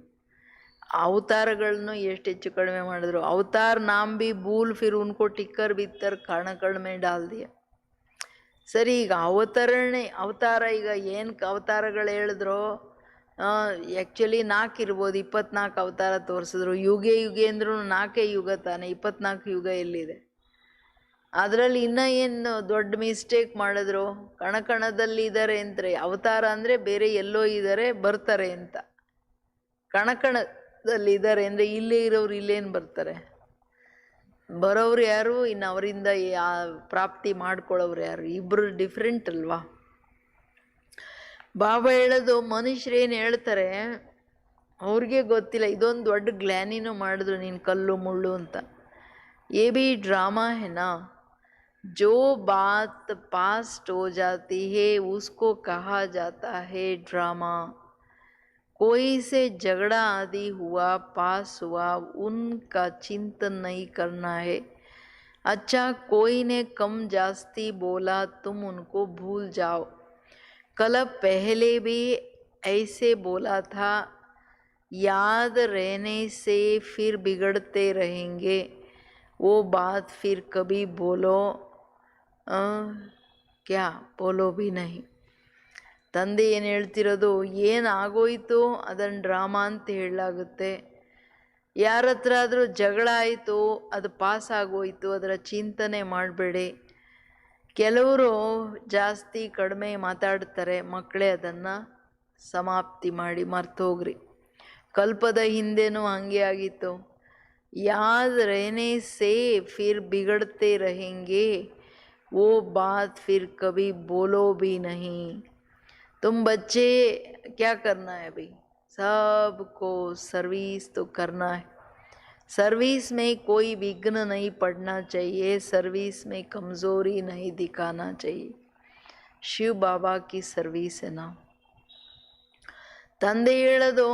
ಅವತಾರಗಳನ್ನು ಎಷ್ಟು ಹೆಚ್ಚು ಕಡಿಮೆ ಮಾಡಿದ್ರು. ಅವತಾರ ನಾಮ್ ಬಿ ಭೂಲ್ ಫಿರ್ ಉನ್ಕೋ ಟಿಕ್ಕರ್ ಬಿತ್ತರ್ ಕಣ ಕಡಿಮೆ ಡಾಲ್ ದಿಯ. ಸರಿ, ಈಗ ಅವತಾರ ಈಗ ಏನು ಅವತಾರಗಳು ಹೇಳಿದ್ರು, ಆ್ಯಕ್ಚುಲಿ 4 ಇರ್ಬೋದು, 24 ಅವತಾರ ತೋರಿಸಿದ್ರು. ಯುಗೆ ಯುಗೆ ಅಂದ್ರೂ 4 ಯುಗ ತಾನೆ, 24 ಯುಗ ಎಲ್ಲಿದೆ? ಅದರಲ್ಲಿ ಇನ್ನೂ ಏನು ದೊಡ್ಡ ಮಿಸ್ಟೇಕ್ ಮಾಡಿದ್ರು, ಕಣಕಣದಲ್ಲಿ ಇದ್ದಾರೆ ಅಂದರೆ ಅವತಾರ ಅಂದರೆ ಬೇರೆ ಎಲ್ಲೋ ಇದ್ದಾರೆ ಬರ್ತಾರೆ ಅಂತ. ಕಣಕಣದಲ್ಲಿ ಇದ್ದಾರೆ ಅಂದರೆ ಇಲ್ಲೇ ಇರೋರು ಇಲ್ಲೇನು ಬರ್ತಾರೆ? ಬರೋರು ಯಾರು, ಇನ್ನು ಅವರಿಂದ ಪ್ರಾಪ್ತಿ ಮಾಡ್ಕೊಳ್ಳೋರು ಯಾರು? ಇಬ್ಬರು ಡಿಫ್ರೆಂಟ್ ಅಲ್ವಾ? ಬಾಬಾ ಹೇಳೋದು ಮನುಷ್ಯರೇನು ಹೇಳ್ತಾರೆ ಅವ್ರಿಗೆ ಗೊತ್ತಿಲ್ಲ. ಇದೊಂದು ದೊಡ್ಡ ಗ್ಲಾನಿನೂ ಮಾಡಿದ್ರು, ನೀನು ಕಲ್ಲು ಮುಳ್ಳು ಅಂತ. ये भी ड्रामा है ना, जो बात पास्ट हो जाती है उसको कहा जाता है ड्रामा. कोई से झगड़ा आदि हुआ, पास हुआ, उनका चिंतन नहीं करना है. अच्छा, कोई ने कम जास्ती बोला, तुम उनको भूल जाओ. कल पहले भी ऐसे बोला था, याद रहने से फिर बिगड़ते रहेंगे. वो बात फिर कभी बोलो क्या बोलो भी नहीं. ತಂದೆ ಏನು ಹೇಳ್ತಿರೋದು, ಏನು ಆಗೋಯ್ತು ಅದನ್ನು ಡ್ರಾಮಾ ಅಂತ ಹೇಳಲಾಗುತ್ತೆ. ಯಾರ ಹತ್ರ ಆದರೂ ಜಗಳ ಆಯಿತು, ಅದು ಪಾಸ್ ಆಗೋಯ್ತು, ಅದರ ಚಿಂತನೆ ಮಾಡಬೇಡಿ. ಕೆಲವರು ಜಾಸ್ತಿ ಕಡಿಮೆ ಮಾತಾಡ್ತಾರೆ, ಮಕ್ಕಳೇ ಅದನ್ನು ಸಮಾಪ್ತಿ ಮಾಡಿ ಮರ್ತೋಗ್ರಿ. ಕಲ್ಪದ ಹಿಂದೆನೂ ಹಾಗೆ ಆಗಿತ್ತು. याद रहने से फिर बिगड़ते रहेंगे, वो बात फिर कभी बोलो भी नहीं. तुम बच्चे क्या करना है अभी? सबको सर्विस तो करना है. सर्विस में कोई विघ्न नहीं पड़ना चाहिए, सर्विस में कमज़ोरी नहीं दिखाना चाहिए. शिव बाबा की सर्विस है ना. ತಂದೆ ಹೇಳೋದು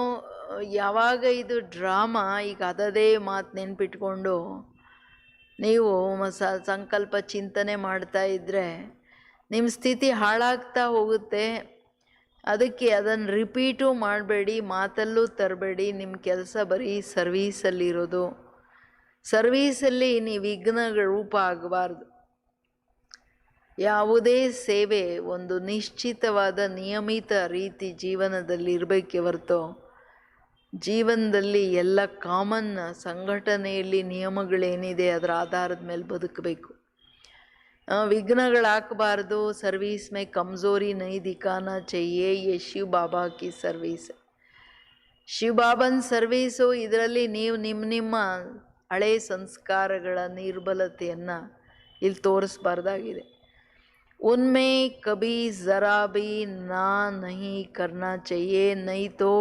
ಯಾವಾಗ ಇದು ಡ್ರಾಮಾ, ಈಗ ಅದದೇ ಮಾತು ನೆನ್ಪಿಟ್ಕೊಂಡು ನೀವು ಸಂಕಲ್ಪ ಚಿಂತನೆ ಮಾಡ್ತಾ ಇದ್ದರೆ ನಿಮ್ಮ ಸ್ಥಿತಿ ಹಾಳಾಗ್ತಾ ಹೋಗುತ್ತೆ. ಅದಕ್ಕೆ ಅದನ್ನು ರಿಪೀಟು ಮಾಡಬೇಡಿ, ಮಾತಲ್ಲೂ ತರಬೇಡಿ. ನಿಮ್ಮ ಕೆಲಸ ಬರೀ ಸರ್ವೀಸಲ್ಲಿರೋದು. ಸರ್ವೀಸಲ್ಲಿ ನೀವು ವಿಘ್ನಗಳ ರೂಪ ಆಗಬಾರ್ದು. ಯಾವುದೇ ಸೇವೆ ಒಂದು ನಿಶ್ಚಿತವಾದ ನಿಯಮಿತ ರೀತಿ ಜೀವನದಲ್ಲಿ ಇರಬೇಕೆ ಹೊರತು ಜೀವನದಲ್ಲಿ ಎಲ್ಲ ಕಾಮನ್ ಸಂಘಟನೆಯಲ್ಲಿ ನಿಯಮಗಳೇನಿದೆ ಅದರ ಆಧಾರದ ಮೇಲೆ ಬದುಕಬೇಕು. ವಿಘ್ನಗಳಾಗಬಾರ್ದು. ಸರ್ವೀಸ್ ಮೇ ಕಮ್ಜೋರಿ ನೈ ದಿಖಾನಾ चाहिए, ये ಶಿವ ಬಾಬಾ ಕಿ ಸರ್ವೀಸ್. ಶಿವ ಬಾಬನ್ ಸರ್ವೀಸು. ಇದರಲ್ಲಿ ನೀವು ನಿಮ್ಮ ಹಳೆ ಸಂಸ್ಕಾರಗಳ ನಿರ್ಬಲತೆಯನ್ನು ಇಲ್ಲಿ ತೋರಿಸ್ಬಾರ್ದಾಗಿದೆ. उनमें कभी ज़रा भी ना नहीं करना चाहिए, नहीं तो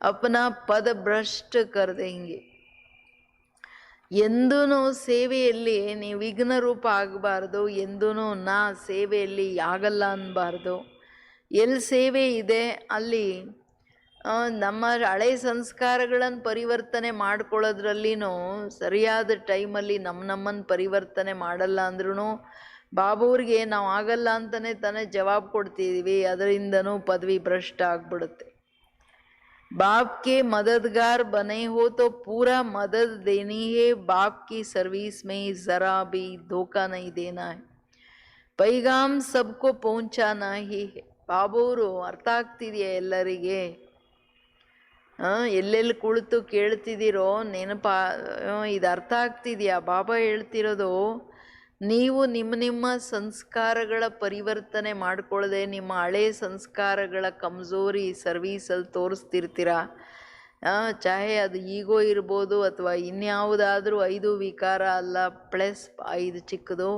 अपना पद भ्रष्ट कर देंगे. ಎಂದೂ ಸೇವೆಯಲ್ಲಿ ನೀವು ವಿಘ್ನ ರೂಪ ಆಗಬಾರ್ದು. ಎಂದೂ ನಾ ಸೇವೆಯಲ್ಲಿ ಆಗಲ್ಲ ಅನ್ನಬಾರ್ದು. ಎಲ್ಲಿ ಸೇವೆ ಇದೆ ಅಲ್ಲಿ ನಮ್ಮ ಹಳೆ ಸಂಸ್ಕಾರಗಳನ್ನು ಪರಿವರ್ತನೆ ಮಾಡ್ಕೊಳ್ಳೋದ್ರಲ್ಲಿನೂ ಸರಿಯಾದ ಟೈಮಲ್ಲಿ ನಮ್ಮನ್ನು ಪರಿವರ್ತನೆ ಮಾಡಲ್ಲ ಅಂದ್ರೂ ಬಾಬೂರಿಗೆ ನಾವು ಆಗಲ್ಲ ಅಂತಲೇ ತಾನೇ ಜವಾಬು ಕೊಡ್ತಿದ್ದೀವಿ. ಅದರಿಂದನೂ ಪದವಿ ಭ್ರಷ್ಟ ಆಗಿಬಿಡುತ್ತೆ. बाप के मददगार बने हो तो पूरा मदद देनी है. बाप की सर्विस में ज़रा भी धोखा नहीं देना है. पैगाम सबको पहुंचाना ही है. ಬಾಬೂರು ಅರ್ಥ ಆಗ್ತಿದೆಯಾ ಎಲ್ಲರಿಗೆ? ಎಲ್ಲೆಲ್ಲಿ ಕುಳಿತು ಕೇಳ್ತಿದ್ದೀರೋ ಇದು ಅರ್ಥ ಆಗ್ತಿದೆಯಾ? ಬಾಬಾ ಹೇಳ್ತಿರೋದು ನೀವು ನಿಮ್ಮ ಸಂಸ್ಕಾರಗಳ ಪರಿವರ್ತನೆ ಮಾಡ್ಕೊಳ್ಳದೆ ನಿಮ್ಮ ಹಳೆ ಸಂಸ್ಕಾರಗಳ ಕಮ್ಜೋರಿ ಸರ್ವೀಸಲ್ಲಿ ತೋರಿಸ್ತಿರ್ತೀರ. ಚಾಹೆ ಅದು ಈಗೋ ಇರ್ಬೋದು ಅಥವಾ ಇನ್ಯಾವುದಾದ್ರೂ 5 ವಿಕಾರ ಅಲ್ಲ ಪ್ಲಸ್ 5 ಚಿಕ್ಕದು.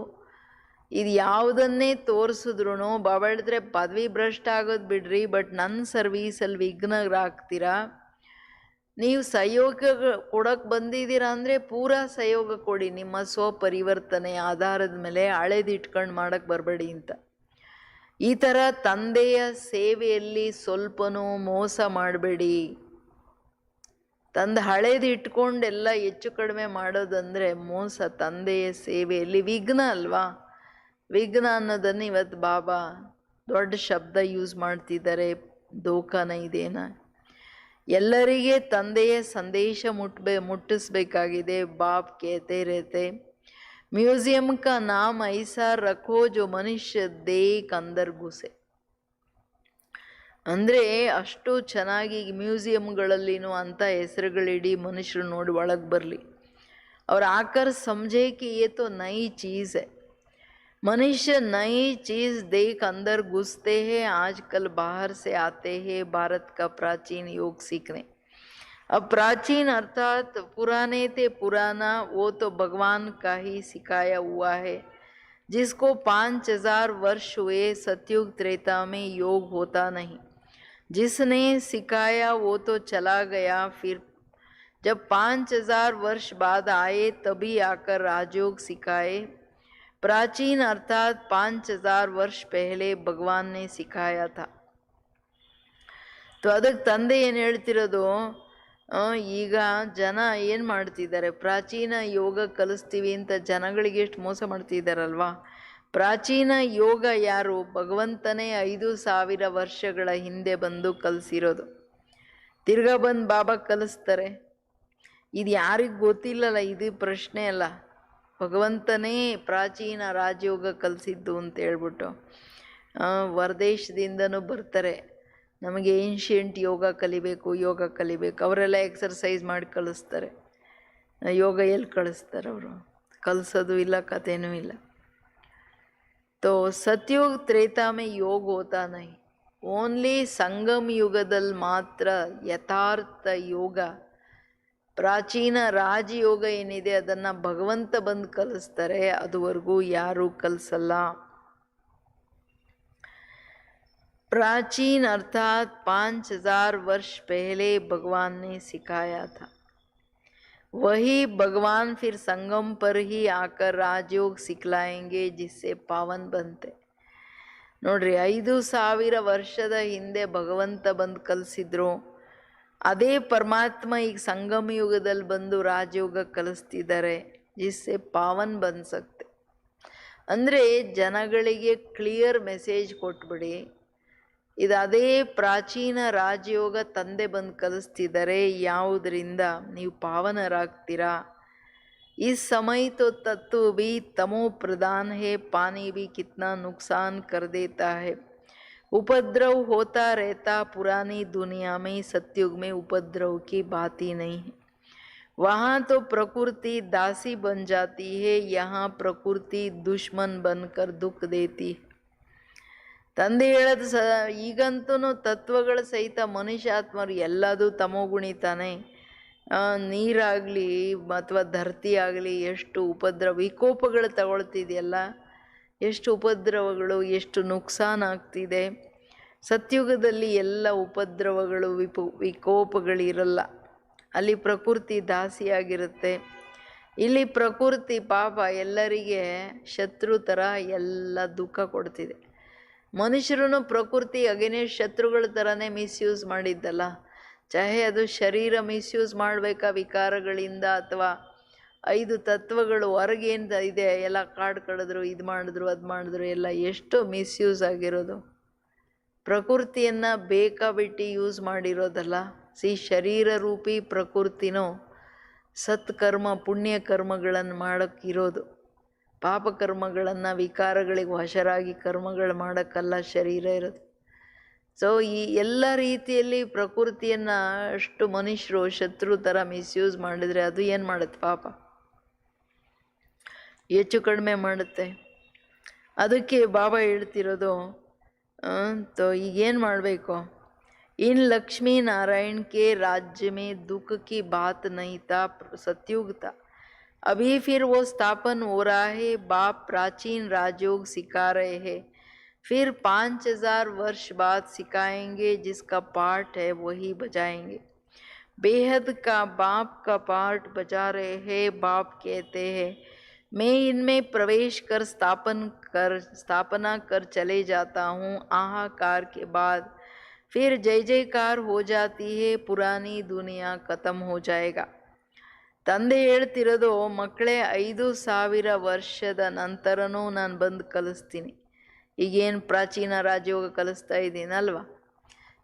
ಇದು ಯಾವುದನ್ನೇ ತೋರಿಸಿದ್ರು ಬಾಬಾ ಹೇಳಿದ್ರೆ ಪದವಿ ಭ್ರಷ್ಟ ಆಗೋದು ಬಿಡ್ರಿ, ಬಟ್ ನನ್ನ ಸರ್ವೀಸಲ್ಲಿ ವಿಘ್ನರಾಗ್ತೀರಾ. ನೀವು ಸಹಯೋಗ ಕೊಡೋಕ್ಕೆ ಬಂದಿದ್ದೀರಾ ಅಂದರೆ ಪೂರಾ ಸಹಯೋಗ ಕೊಡಿ. ನಿಮ್ಮ ಸ್ವಪರಿವರ್ತನೆ ಆಧಾರದ ಮೇಲೆ ಹಳೆದಿಟ್ಕೊಂಡು ಮಾಡೋಕ್ಕೆ ಬರಬೇಡಿ ಅಂತ. ಈ ಥರ ತಂದೆಯ ಸೇವೆಯಲ್ಲಿ ಸ್ವಲ್ಪನೂ ಮೋಸ ಮಾಡಬೇಡಿ. ಹಳೇದು ಇಟ್ಕೊಂಡೆಲ್ಲ ಹೆಚ್ಚು ಕಡಿಮೆ ಮಾಡೋದಂದರೆ ಮೋಸ. ತಂದೆಯ ಸೇವೆಯಲ್ಲಿ ವಿಘ್ನ ಅಲ್ವಾ? ವಿಘ್ನ ಅನ್ನೋದನ್ನು ಇವತ್ತು ಬಾಬಾ ದೊಡ್ಡ ಶಬ್ದ ಯೂಸ್ ಮಾಡ್ತಿದ್ದಾರೆ. ದೋಖಾನ ಇದೇನಾ? ಎಲ್ಲರಿಗೆ ತಂದೆಯ ಸಂದೇಶ ಮುಟ್ಟಿಸ್ಬೇಕಾಗಿದೆ. ಬಾಪ್ कहते रहते म्यूजियम का नाम ऐसा रखो जो मनुष्य देख अंदर घुसे. ಅಂದರೆ ಅಷ್ಟು ಚೆನ್ನಾಗಿ ಮ್ಯೂಸಿಯಂಗಳಲ್ಲಿನೂ ಅಂಥ ಹೆಸರುಗಳಿಡಿ, ಮನುಷ್ಯರು ನೋಡಿ ಒಳಗೆ ಬರಲಿ. और आकर समझे कि ये तो नई चीज़ है. मनुष्य नई चीज़ देख अंदर घुसते हैं. आजकल बाहर से आते हैं भारत का प्राचीन योग सीखने. अब प्राचीन अर्थात पुराने थे पुराना, वो तो भगवान का ही सिखाया हुआ है. जिसको 5000 वर्ष हुए सतयुग त्रेता में योग होता नहीं. जिसने सिखाया वो तो चला गया. फिर जब 5000 वर्ष बाद आए तभी आकर राजयोग सिखाए. प्राचीन अर्थात 5000 वर्ष पहले भगवान ने सिखाया था. तो ಅದಕ್ಕೆ ತಂದೆ ಏನು ಹೇಳ್ತಿರೋದು, ಈಗ ಜನ ಏನು ಮಾಡ್ತಿದ್ದಾರೆ, ಪ್ರಾಚೀನ ಯೋಗ ಕಲಿಸ್ತೀವಿ ಅಂತ ಜನಗಳಿಗೆ ಎಷ್ಟು ಮೋಸ ಮಾಡ್ತಿದ್ದಾರಲ್ವಾ. ಪ್ರಾಚೀನ ಯೋಗ ಯಾರು? ಭಗವಂತನೇ 5000 ವರ್ಷಗಳ ಹಿಂದೆ ಬಂದು ಕಲಿಸಿರೋದು. ತಿರ್ಗಾ ಬಂದು ಬಾಬಾ ಕಲಿಸ್ತಾರೆ. ಇದು ಯಾರಿಗೆ ಗೊತ್ತಿಲ್ಲಲ್ಲ, ಇದು ಪ್ರಶ್ನೆ ಅಲ್ಲ. ಭಗವಂತನೇ ಪ್ರಾಚೀನ ರಾಜಯೋಗ ಕಲಿಸಿದ್ದು ಅಂತ ಹೇಳ್ಬಿಟ್ಟು ಹೊರದೇಶದಿಂದನೂ ಬರ್ತಾರೆ. ನಮಗೆ ಏನ್ಷಿಯಂಟ್ ಯೋಗ ಕಲಿಬೇಕು, ಯೋಗ ಕಲಿಬೇಕು. ಅವರೆಲ್ಲ ಎಕ್ಸರ್ಸೈಸ್ ಮಾಡಿ ಕಲಿಸ್ತಾರೆ. ಯೋಗ ಎಲ್ಲಿ ಕಳಿಸ್ತಾರೆ ಅವರು? ಕಲಿಸೋದು ಇಲ್ಲ, ಕಥೆನೂ ಇಲ್ಲ. तो सतयुग त्रेता में योग होता नहीं. ಓನ್ಲಿ ಸಂಗಮ ಯುಗದಲ್ಲಿ ಮಾತ್ರ ಯಥಾರ್ಥ ಯೋಗ. ಪ್ರಾಚೀನ ರಾಜಯೋಗ ಏನಿದೆ ಅದನ್ನು ಭಗವಂತ ಬಂದು ಕಲಿಸ್ತಾರೆ. ಅದುವರೆಗೂ ಯಾರೂ ಕಲಿಸಲ್ಲ. प्राचीन अर्थात 5000 वर्ष पहले भगवान ने सिखाया था. वही भगवान फिर संगम पर ही आकर राजयोग सिखलाएंगे जिससे पावन बनते. ನೋಡ್ರಿ, 5000 ವರ್ಷದ ಹಿಂದೆ ಭಗವಂತ ಬಂದು ಕಲಿಸಿದ್ರು. ಅದೇ ಪರಮಾತ್ಮ ಈಗ ಸಂಗಮ ಯುಗದಲ್ಲಿ ಬಂದು ರಾಜಯೋಗ ಕಲಿಸ್ತಿದ್ದಾರೆ, ಜಿಸ್ಸೆ ಪಾವನ್ ಬನ್ ಸಕ್ತೆ. ಅಂದರೆ ಜನಗಳಿಗೆ ಕ್ಲಿಯರ್ ಮೆಸೇಜ್ ಕೊಟ್ಬಿಡಿ, ಇದು ಅದೇ ಪ್ರಾಚೀನ ರಾಜಯೋಗ ತಂದೆ ಬಂದು ಕಲಿಸ್ತಿದ್ದಾರೆ, ಯಾವುದರಿಂದ ನೀವು ಪಾವನರಾಗ್ತೀರಾ. इस समय तो तत्व भी तमो प्रधान है, पानी भी कितना नुकसान कर देता है. उपद्रव होता रहता पुरानी दुनिया में, सतयुग में उपद्रव की बात ही नहीं है. वहाँ तो प्रकृति दासी बन जाती है, यहाँ प्रकृति दुश्मन बनकर दुख देती है. ತಂದೆ ಹೇಳೋದು ಈಗಂತೂ ತತ್ವಗಳ ಸಹಿತ ಮನುಷ್ಯಾತ್ಮರು ಎಲ್ಲದೂ ತಮೋಗುಣಿ ತಾನೆ. ನೀರಾಗಲಿ ಅಥವಾ ಧರತಿ ಆಗಲಿ ಎಷ್ಟು ವಿಕೋಪಗಳು ತಗೊಳ್ತಿದೆಯಲ್ಲ, ಎಷ್ಟು ಉಪದ್ರವಗಳು, ಎಷ್ಟು ನುಕ್ಸಾನ್ ಆಗ್ತಿದೆ. ಸತ್ಯುಗದಲ್ಲಿ ಎಲ್ಲ ಉಪದ್ರವಗಳು ವಿಕೋಪಗಳಿರಲ್ಲ, ಅಲ್ಲಿ ಪ್ರಕೃತಿ ದಾಸಿಯಾಗಿರುತ್ತೆ. ಇಲ್ಲಿ ಪ್ರಕೃತಿ ಪಾಪ ಎಲ್ಲರಿಗೆ ಶತ್ರು ಥರ ಎಲ್ಲ ದುಃಖ ಕೊಡ್ತಿದೆ. ಮನುಷ್ಯರೂ ಪ್ರಕೃತಿ ಅಗೇನೆಸ್ಟ್ ಶತ್ರುಗಳ ಥರನೇ ಮಿಸ್ಯೂಸ್ ಮಾಡಿದ್ದಲ್ಲ. ಚಾಹೆ ಅದು ಶರೀರ ಮಿಸ್ಯೂಸ್ ಮಾಡಬೇಕಾ ವಿಕಾರಗಳಿಂದ, ಅಥವಾ 5 ತತ್ವಗಳು ಹೊರಗೇನು ಇದೆ ಎಲ್ಲ ಕಾಡು ಕಡಿದ್ರು, ಇದು ಮಾಡಿದ್ರು, ಅದು ಮಾಡಿದ್ರು, ಎಲ್ಲ ಎಷ್ಟು ಮಿಸ್ಯೂಸ್ ಆಗಿರೋದು. ಪ್ರಕೃತಿಯನ್ನು ಬೇಕಾಬಿಟ್ಟು ಯೂಸ್ ಮಾಡಿರೋದಲ್ಲ. ಶರೀರ ರೂಪಿ ಪ್ರಕೃತಿನೂ ಸತ್ಕರ್ಮ ಪುಣ್ಯ ಕರ್ಮಗಳನ್ನು ಮಾಡೋಕ್ಕಿರೋದು. ಪಾಪಕರ್ಮಗಳನ್ನು ವಿಕಾರಗಳಿಗೆ ವಶರಾಗಿ ಕರ್ಮಗಳು ಮಾಡೋಕ್ಕಲ್ಲ ಶರೀರ ಇರೋದು. ಸೊ ಈ ಎಲ್ಲ ರೀತಿಯಲ್ಲಿ ಪ್ರಕೃತಿಯನ್ನು ಅಷ್ಟು ಮನುಷ್ಯರು ಶತ್ರು ಥರ ಮಿಸ್ಯೂಸ್ ಮಾಡಿದರೆ ಅದು ಏನು ಮಾಡುತ್ತೆ, ಪಾಪ ಹೆಚ್ಚು ಕಡಿಮೆ ಮಾಡುತ್ತೆ. ಅದಕ್ಕೆ ಬಾಬಾ ಹೇಳ್ತಿರೋದು, ಈಗೇನು ಮಾಡಬೇಕು, इन लक्ष्मी नारायण के राज्य में दुख की बात नहीं था, सतयुग था. अभी फिर वो स्थापन हो रहा है. बाप प्राचीन राजयोग सिखा रहे हैं, फिर 5000 वर्ष बाद सिखाएंगे. जिसका पाठ है वही बजाएंगे. बेहद का बाप का पाठ बजा रहे हैं. बाप कहते हैं, मैं इनमें प्रवेश कर स्थापना कर चले जाता हूँ. आहाकार के बाद फिर जय जयकार हो जाती है. पुरानी दुनिया खत्म हो जाएगा. ತಂದೆ ಹೇಳ್ತಿರೋದು, ಮಕ್ಕಳೇ 5000 ವರ್ಷದ ನಂತರನೂ ನಾನು ಬಂದು ಕಲಿಸ್ತೀನಿ. ಈಗೇನು ಪ್ರಾಚೀನ ರಾಜಯೋಗ ಕಲಿಸ್ತಾ ಇದ್ದೀನಲ್ವ,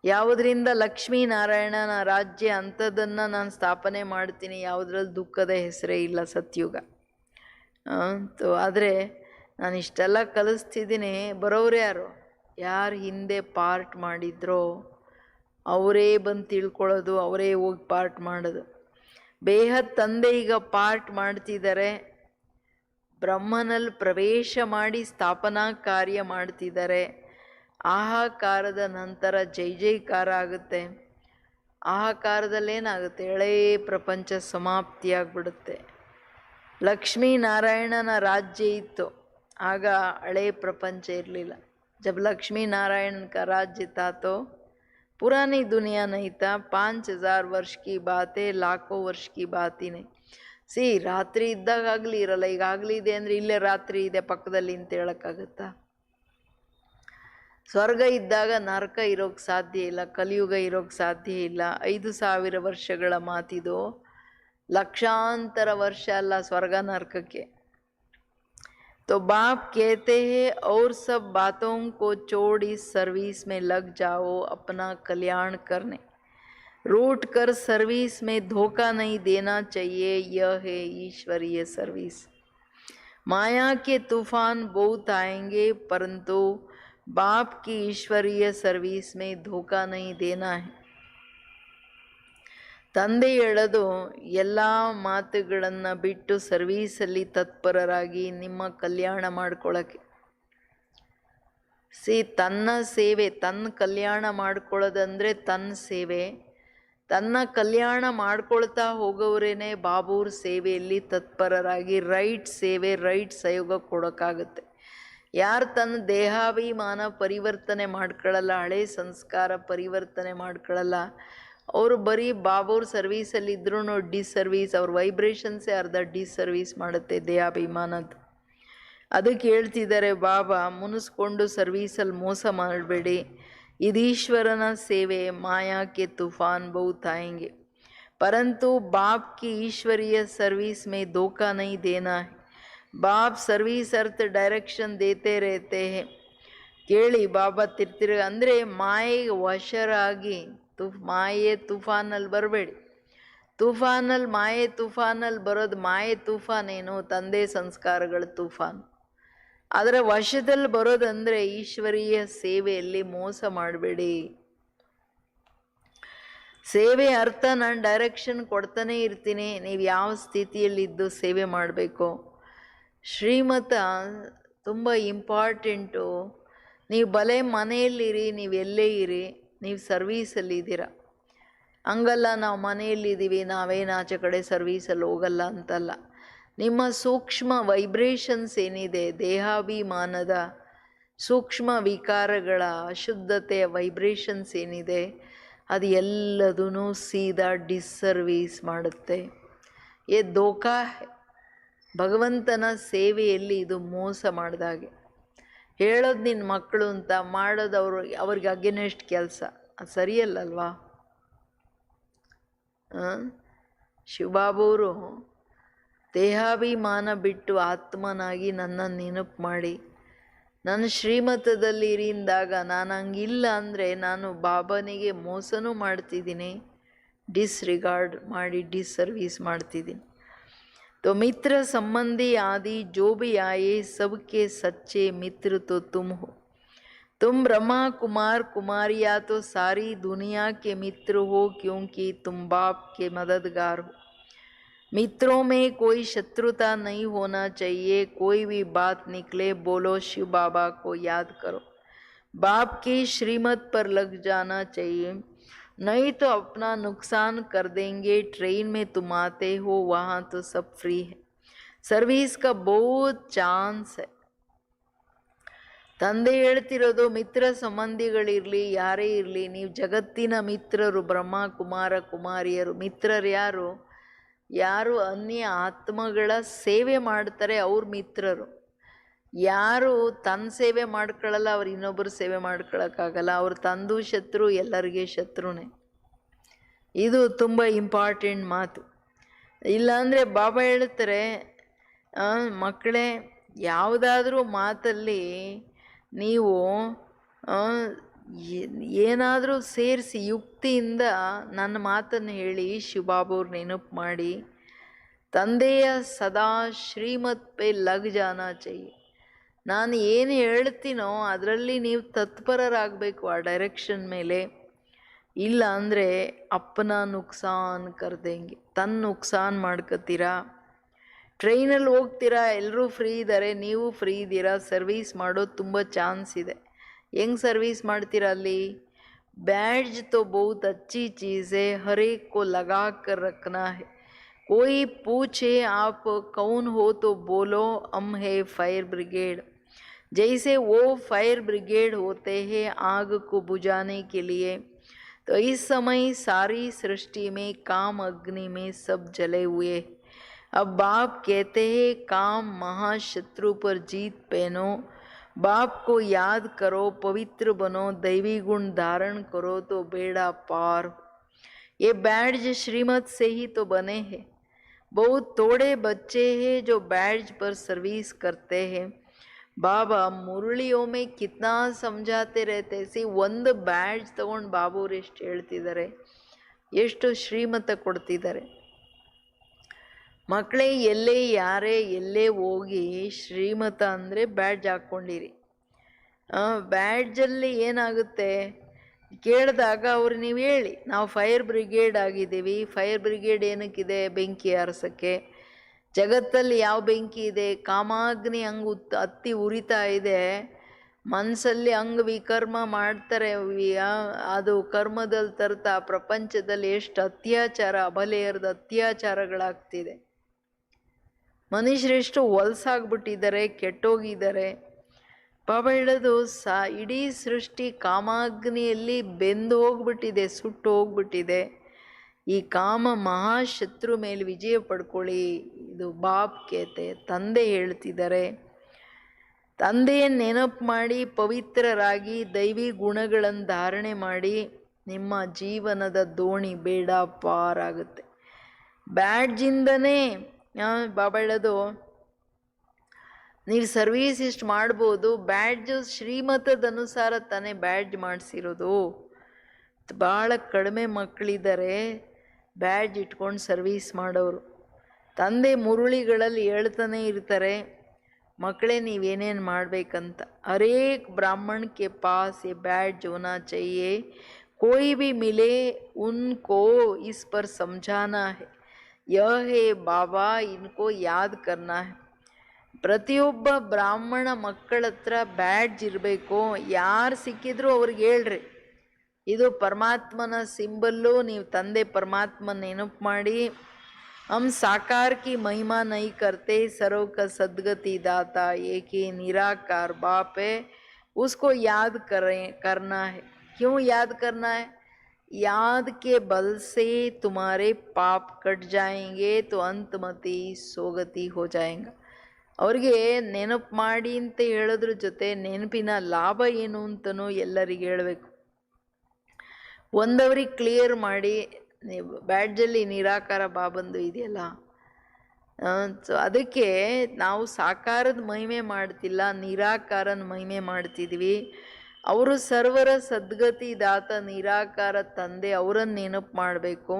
ಯಾವುದರಿಂದ ಲಕ್ಷ್ಮೀನಾರಾಯಣನ ರಾಜ್ಯ ಅಂಥದ್ದನ್ನು ನಾನು ಸ್ಥಾಪನೆ ಮಾಡ್ತೀನಿ. ಯಾವುದ್ರಲ್ಲಿ ದುಃಖದ ಹೆಸರೇ ಇಲ್ಲ ಸತ್ಯುಗ. ಆದರೆ ನಾನು ಇಷ್ಟೆಲ್ಲ ಕಲಿಸ್ತಿದ್ದೀನಿ, ಬರೋರು ಯಾರು ಹಿಂದೆ ಪಾರ್ಟ್ ಮಾಡಿದ್ರೋ ಅವರೇ ಬಂದು ತಿಳ್ಕೊಳ್ಳೋದು, ಅವರೇ ಹೋಗಿ ಪಾರ್ಟ್ ಮಾಡೋದು. ಬೇಹದ್ ತಂದೆ ಈಗ ಪಾರ್ಟ್ ಮಾಡ್ತಿದ್ದಾರೆ, ಬ್ರಹ್ಮನಲ್ಲಿ ಪ್ರವೇಶ ಮಾಡಿ ಸ್ಥಾಪನಾ ಕಾರ್ಯ ಮಾಡ್ತಿದ್ದಾರೆ. ಆಹಾಕಾರದ ನಂತರ ಜೈ ಜೈಕಾರ ಆಗುತ್ತೆ. ಆಹಾಕಾರದಲ್ಲೇನಾಗುತ್ತೆ, ಎಳೆ ಪ್ರಪಂಚ ಸಮಾಪ್ತಿಯಾಗ್ಬಿಡುತ್ತೆ. ಲಕ್ಷ್ಮೀನಾರಾಯಣನ ರಾಜ್ಯ ಇತ್ತು, ಆಗ ಹಳೆ ಪ್ರಪಂಚ ಇರಲಿಲ್ಲ. ಜಬ್ ಲಕ್ಷ್ಮೀನಾರಾಯಣ का राज्य था तो पुरानी दुनिया नहीं था. 5000 वर्ष की बात है, लाखों वर्ष की बात ही नहीं. ರಾತ್ರಿ ಇದ್ದಾಗ ಆಗಲಿ ಇರಲ್ಲ. ಈಗ ಆಗಲಿ ಇದೆ ಅಂದರೆ ಇಲ್ಲೇ ರಾತ್ರಿ ಇದೆ ಪಕ್ಕದಲ್ಲಿ ಅಂತ ಹೇಳೋಕ್ಕಾಗುತ್ತಾ? ಸ್ವರ್ಗ ಇದ್ದಾಗ ನರಕ ಇರೋಕ್ಕೆ ಸಾಧ್ಯ ಇಲ್ಲ, ಕಲಿಯುಗ ಇರೋಕ್ಕೆ ಸಾಧ್ಯ ಇಲ್ಲ. 5000 ವರ್ಷಗಳ ಮಾತಿದು, ಲಕ್ಷಾಂತರ ವರ್ಷ ಅಲ್ಲ ಸ್ವರ್ಗ ನರಕಕ್ಕೆ. तो बाप कहते हैं, और सब बातों को छोड़ इस सर्विस में लग जाओ, अपना कल्याण करने. रूट कर सर्विस में धोखा नहीं देना चाहिए. यह है ईश्वरीय सर्विस. माया के तूफान बहुत आएंगे, परंतु बाप की ईश्वरीय सर्विस में धोखा नहीं देना है. ತಂದೆ ಹೇಳೋದು, ಎಲ್ಲ ಮಾತುಗಳನ್ನು ಬಿಟ್ಟು ಸರ್ವೀಸಲ್ಲಿ ತತ್ಪರರಾಗಿ ನಿಮ್ಮ ಕಲ್ಯಾಣ ಮಾಡ್ಕೊಳ್ಳೋಕ್ಕೆ. ತನ್ನ ಸೇವೆ, ತನ್ನ ಕಲ್ಯಾಣ ಮಾಡ್ಕೊಳ್ಳೋದಂದರೆ ತನ್ನ ಸೇವೆ. ತನ್ನ ಕಲ್ಯಾಣ ಮಾಡ್ಕೊಳ್ತಾ ಹೋಗೋರೇನೆ ಬಾಬೂರ್ ಸೇವೆಯಲ್ಲಿ ತತ್ಪರರಾಗಿ ರೈಟ್ ಸೇವೆ, ರೈಟ್ ಸಹಯೋಗ ಕೊಡೋಕ್ಕಾಗುತ್ತೆ. ಯಾರು ತನ್ನ ದೇಹಾಭಿಮಾನ ಪರಿವರ್ತನೆ ಮಾಡ್ಕೊಳ್ಳಲ್ಲ, ಹಳೆ ಸಂಸ್ಕಾರ ಪರಿವರ್ತನೆ ಮಾಡ್ಕೊಳ್ಳಲ್ಲ, ಅವರು ಬರೀ ಬಾಬೂರ್ ಸರ್ವೀಸಲ್ಲಿದ್ರೂ ಡಿಸರ್ವೀಸ್, ಅವ್ರ ವೈಬ್ರೇಷನ್ಸೇ ಅರ್ಧ ಡಿಸರ್ವೀಸ್ ಮಾಡುತ್ತೆ ದೇಹಾಭಿಮಾನದ್ದು. ಅದಕ್ಕೆ ಹೇಳ್ತಿದ್ದಾರೆ ಬಾಬಾ, ಮುನಿಸ್ಕೊಂಡು ಸರ್ವೀಸಲ್ಲಿ ಮೋಸ ಮಾಡಬೇಡಿ. ईश्वरन सेवे माया के तूफान बहुत आएंगे, परंतु बाप की ईश्वरीय सर्विस में धोखा नहीं देना है। बाप सर्विस अर्थ डायरेक्शन देते रहते हैं। ಕೇಳಿ ಬಾಬಾ ತಿರ್ತಿರ್ಗ ಅಂದರೆ ಮಾಯೆಗೆ ವಶರಾಗಿ ಮಾಯೆ ತುಫಾನಲ್ಲಿ ಬರಬೇಡಿ. ತುಫಾನಲ್ಲಿ ಮಾಯೆ ತುಫಾನಲ್ಲಿ ಬರೋದು, ಮಾಯೆ ತುಫಾನ್ ಏನು, ತಂದೆ ಸಂಸ್ಕಾರಗಳ ತುಫಾನ್. ಅದರ ವಶದಲ್ಲಿ ಬರೋದಂದರೆ ಈಶ್ವರೀಯ ಸೇವೆಯಲ್ಲಿ ಮೋಸ ಮಾಡಬೇಡಿ. ಸೇವೆ ಅರ್ಥ ನಾನು ಡೈರೆಕ್ಷನ್ ಕೊಡ್ತಾನೆ ಇರ್ತೀನಿ, ನೀವು ಯಾವ ಸ್ಥಿತಿಯಲ್ಲಿದ್ದು ಸೇವೆ ಮಾಡಬೇಕು. ಶ್ರೀಮತ ತುಂಬ ಇಂಪಾರ್ಟೆಂಟು. ನೀವು ಭಲೆ ಮನೆಯಲ್ಲಿರಿ, ನೀವು ಎಲ್ಲೇ ಇರಿ, ನೀವು ಸರ್ವೀಸಲ್ಲಿದ್ದೀರ. ಹಂಗಲ್ಲ ನಾವು ಮನೆಯಲ್ಲಿದ್ದೀವಿ, ನಾವೇನು ಆಚೆ ಕಡೆ ಸರ್ವೀಸಲ್ಲಿ ಹೋಗಲ್ಲ ಅಂತಲ್ಲ. ನಿಮ್ಮ ಸೂಕ್ಷ್ಮ ವೈಬ್ರೇಷನ್ಸ್ ಏನಿದೆ, ದೇಹಾಭಿಮಾನದ ಸೂಕ್ಷ್ಮ ವಿಕಾರಗಳ ಅಶುದ್ಧತೆಯ ವೈಬ್ರೇಷನ್ಸ್ ಏನಿದೆ, ಅದು ಎಲ್ಲದೂ ಸೀದಾ ಡಿಸ್ಸರ್ವೀಸ್ ಮಾಡುತ್ತೆ. ಏ ಧೋಖಾ ಭಗವಂತನ ಸೇವೆಯಲ್ಲಿ ಇದು ಮೋಸ ಮಾಡಿದಾಗೆ. ಹೇಳೋದು ನಿನ್ನ ಮಕ್ಕಳು ಅಂತ, ಮಾಡೋದು ಅವ್ರಿಗೆ ಅಗೇನೆಸ್ಟ್ ಕೆಲಸ. ಅದು ಸರಿಯಲ್ಲಲ್ವಾ? ಶಿವಬಾಬವರು ದೇಹಾಭಿಮಾನ ಬಿಟ್ಟು ಆತ್ಮನಾಗಿ ನನ್ನನ್ನು ನೆನಪು ಮಾಡಿ ನನ್ನ ಶ್ರೀಮತದಲ್ಲಿ ಇರಿಂದಾಗ, ನಾನು ಹಂಗಿಲ್ಲ ಅಂದರೆ ನಾನು ಬಾಬನಿಗೆ ಮೋಸನೂ ಮಾಡ್ತಿದ್ದೀನಿ, ಡಿಸ್ರಿಗಾರ್ಡ್ ಮಾಡಿ ಡಿಸ್ಸರ್ವೀಸ್ ಮಾಡ್ತಿದ್ದೀನಿ. तो मित्र संबंधी आदि जो भी आए सबके सच्चे मित्र तो तुम हो. तुम ब्रह्मा कुमार कुमारिया तो सारी दुनिया के मित्र हो, क्योंकि तुम बाप के मददगार हो. मित्रों में कोई शत्रुता नहीं होना चाहिए. कोई भी बात निकले बोलो शिव बाबा को याद करो, बाप की श्रीमत पर लग जाना चाहिए, नहीं तो अपना नुकसान कर देंगे. ट्रेन में तुम आते हो, वहाँ तो सब फ्री है, सर्विस का बहुत ಚಾನ್ಸ್ है. ತಂದೆ ಹೇಳ್ತಿರೋದು, ಮಿತ್ರ ಸಂಬಂಧಿಗಳಿರಲಿ, ಯಾರೇ ಇರಲಿ, ನೀವು ಜಗತ್ತಿನ ಮಿತ್ರರು, ಬ್ರಹ್ಮ ಕುಮಾರ ಕುಮಾರಿಯರು. ಮಿತ್ರರು ಯಾರು? ಯಾರು ಅನ್ಯ ಆತ್ಮಗಳ ಸೇವೆ ಮಾಡ್ತಾರೆ ಅವ್ರ ಮಿತ್ರರು. ಯಾರು ತನ್ನ ಸೇವೆ ಮಾಡ್ಕೊಳ್ಳಲ್ಲ, ಅವ್ರು ಇನ್ನೊಬ್ಬರು ಸೇವೆ ಮಾಡ್ಕೊಳಕ್ಕಾಗಲ್ಲ, ಅವ್ರು ತಂದು ಶತ್ರು, ಎಲ್ಲರಿಗೆ ಶತ್ರುನೇ. ಇದು ತುಂಬ ಇಂಪಾರ್ಟೆಂಟ್ ಮಾತು. ಇಲ್ಲಾಂದರೆ ಬಾಬಾ ಹೇಳ್ತಾರೆ, ಮಕ್ಕಳೇ ಯಾವುದಾದ್ರೂ ಮಾತಲ್ಲಿ ನೀವು ಏನಾದರೂ ಸೇರಿಸಿ ಯುಕ್ತಿಯಿಂದ ನನ್ನ ಮಾತನ್ನು ಹೇಳಿ ಶಿವಬಾಬವ್ರ ನೆನಪು ಮಾಡಿ, ತಂದೆಯ ಸದಾ ಶ್ರೀಮತ್ ಪೇ ಲಗ್ ಜಾನಾ ಚಾಹಿಯೆ. ನಾನು ಏನು ಹೇಳ್ತೀನೋ ಅದರಲ್ಲಿ ನೀವು ತತ್ಪರರಾಗಬೇಕು ಆ ಡೈರೆಕ್ಷನ್ ಮೇಲೆ. ಇಲ್ಲ ಅಂದರೆ ಅಪ್ಪನ ನುಕ್ಸಾನ್ ಕರ್ದಂಗೆ, ತನ್ನ ನುಕ್ಸಾನ್ ಮಾಡ್ಕೋತೀರಾ. ಟ್ರೈನಲ್ಲಿ ಹೋಗ್ತೀರಾ, ಎಲ್ಲರೂ ಫ್ರೀ ಇದ್ದಾರೆ, ನೀವು ಫ್ರೀ ಇದ್ದೀರಾ, ಸರ್ವೀಸ್ ಮಾಡೋದು ತುಂಬ ಚಾನ್ಸ್ ಇದೆ. ಹೆಂಗೆ ಸರ್ವೀಸ್ ಮಾಡ್ತೀರಾ ಅಲ್ಲಿ? ಬ್ಯಾಡ್ಜ್ तो बहुत अच्छी चीज़ है, हर एक को लगा कर रखना है. कोई पूछे आप कौन हो तो बोलो हम है फायर ब्रिगेड. जैसे वो फायर ब्रिगेड होते हैं आग को बुझाने के लिए, तो इस समय सारी सृष्टि में काम अग्नि में सब जले हुए. अब बाप कहते हैं काम महाशत्रु पर जीत पहनो, बाप को याद करो, पवित्र बनो, दैवी गुण धारण करो तो बेड़ा पार. ये बैड्ज श्रीमत से ही तो बने हैं. बहुत थोड़े बच्चे हैं जो बैड्ज पर सर्विस करते हैं. ಬಾಬಾ ಮುರಳಿಯೋ ಮೇ ಕಿತ್ನಾ ಸಮझाते रहते. ಒಂದು ಬ್ಯಾಡ್ಜ್ ತಗೊಂಡು ಬಾಬುವ್ರು ಎಷ್ಟು ಹೇಳ್ತಿದ್ದಾರೆ, ಎಷ್ಟು ಶ್ರೀಮತ ಕೊಡ್ತಿದ್ದಾರೆ. ಮಕ್ಕಳೇ ಎಲ್ಲೇ ಯಾರೇ ಎಲ್ಲೇ ಹೋಗಿ ಶ್ರೀಮತ ಅಂದರೆ ಬ್ಯಾಡ್ಜ್ ಹಾಕ್ಕೊಂಡಿರಿ. ಬ್ಯಾಡ್ಜಲ್ಲಿ ಏನಾಗುತ್ತೆ ಕೇಳಿದಾಗ ಅವ್ರು ನೀವು ಹೇಳಿ, ನಾವು ಫೈರ್ ಬ್ರಿಗೇಡ್ ಆಗಿದ್ದೀವಿ. ಫೈರ್ ಬ್ರಿಗೇಡ್ ಏನಕ್ಕಿದೆ? ಬೆಂಕಿ ಆರಿಸೋಕ್ಕೆ. ಜಗತ್ತಲ್ಲಿ ಯಾವ ಬೆಂಕಿ ಇದೆ? ಕಾಮಾಗ್ನಿ ಹಂಗೆ ಹತ್ತಿ ಉರಿತಾ ಇದೆ. ಮನಸ್ಸಲ್ಲಿ ಹಂಗೆ ವಿಕರ್ಮ ಮಾಡ್ತಾರೆ. ಅದು ಕರ್ಮದಲ್ಲಿ ತರ್ತಾ ಪ್ರಪಂಚದಲ್ಲಿ ಎಷ್ಟು ಅತ್ಯಾಚಾರ, ಅಬಲೆಯರ್ದ ಅತ್ಯಾಚಾರಗಳಾಗ್ತಿದೆ. ಮನುಷ್ಯರೆಷ್ಟು ಹೊಲಸಾಗ್ಬಿಟ್ಟಿದ್ದಾರೆ, ಕೆಟ್ಟೋಗಿದ್ದಾರೆ. ಬಾಬಾ ಹೇಳೋದು ಇಡೀ ಸೃಷ್ಟಿ ಕಾಮಾಗ್ನಿಯಲ್ಲಿ ಬೆಂದು ಹೋಗ್ಬಿಟ್ಟಿದೆ, ಸುಟ್ಟು ಹೋಗ್ಬಿಟ್ಟಿದೆ. ಈ ಕಾಮ ಮಹಾಶತ್ರು ಮೇಲೆ ವಿಜಯ ಪಡ್ಕೊಳ್ಳಿ. ಇದು ಬಾಪ್ ಕೇತೆ, ತಂದೆ ಹೇಳ್ತಿದ್ದಾರೆ. ತಂದೆಯನ್ನು ನೆನಪು ಮಾಡಿ ಪವಿತ್ರರಾಗಿ ದೈವಿ ಗುಣಗಳನ್ನು ಧಾರಣೆ ಮಾಡಿ ನಿಮ್ಮ ಜೀವನದ ದೋಣಿ ಬೇಡ ಪಾರಾಗುತ್ತೆ. ಬ್ಯಾಡ್ಜಿಂದನೇ ಬಾಬಾ ಹೇಳೋದು, ನೀವು ಸರ್ವೀಸ್ ಇಷ್ಟು ಮಾಡ್ಬೋದು, ಬ್ಯಾಡ್ಜ್ ಶ್ರೀಮತದ ಅನುಸಾರ ತಾನೇ ಬ್ಯಾಡ್ಜ್ ಮಾಡಿಸಿರೋದು. ಭಾಳ ಕಡಿಮೆ ಮಕ್ಕಳಿದ್ದಾರೆ ಬ್ಯಾಡ್ಜ್ ಇಟ್ಕೊಂಡು ಸರ್ವೀಸ್ ಮಾಡೋರು. ತಂದೆ ಮುರುಳಿಗಳಲ್ಲಿ ಹೇಳ್ತಾನೆ ಇರ್ತಾರೆ, ಮಕ್ಕಳೇ ನೀವೇನೇನು ಮಾಡಬೇಕಂತ. ಹರೇಕ್ ಬ್ರಾಹ್ಮಣ ಕೆ ಪಾಸ್ ये बैज होना चाहिए, कोई भी मिले उनको इस पर समझाना है, यह है बाबा, इनको याद करना है. ಪ್ರತಿಯೊಬ್ಬ ಬ್ರಾಹ್ಮಣ ಮಕ್ಕಳ ಹತ್ರ ಬ್ಯಾಡ್ಜ್ ಇರಬೇಕು. ಯಾರು ಸಿಕ್ಕಿದ್ರು ಅವ್ರಿಗೆ ಹೇಳ್ರಿ, ಇದು ಪರಮಾತ್ಮನ ಸಿಂಬಲ್ಲು, ನೀವು ತಂದೆ ಪರಮಾತ್ಮನ ನೆನಪು ಮಾಡಿ. हम साकार की महिमा नहीं करते, सर्व का सदगति दाता एक ही निराकार बाप है, उसको याद करना है. क्यों याद करना है? याद के बल से तुम्हारे पाप कट जाएंगे तो अंतमति सोगति हो जाएगा. ಅವ್ರಿಗೆ ನೆನಪು ಮಾಡಿ ಅಂತ ಹೇಳೋದ್ರ ಜೊತೆ ನೆನಪಿನ ಲಾಭ ಏನು ಅಂತನೂ ಎಲ್ಲರಿಗೆ ಹೇಳಬೇಕು. ಒಂದವ್ರಿಗೆ ಕ್ಲಿಯರ್ ಮಾಡಿ, ಬ್ಯಾಡ್ಜಲ್ಲಿ ನಿರಾಕಾರ ಬಾಬಂದು ಇದೆಯಲ್ಲ, ಸೊ ಅದಕ್ಕೆ ನಾವು ಸಾಕಾರದ ಮಹಿಮೆ ಮಾಡ್ತಿಲ್ಲ, ನಿರಾಕಾರನ ಮಹಿಮೆ ಮಾಡ್ತಿದ್ವಿ. ಅವರು ಸರ್ವರ ಸದ್ಗತಿ ದಾತ ನಿರಾಕಾರ ತಂದೆ, ಅವರನ್ನು ನೆನಪು ಮಾಡಬೇಕು.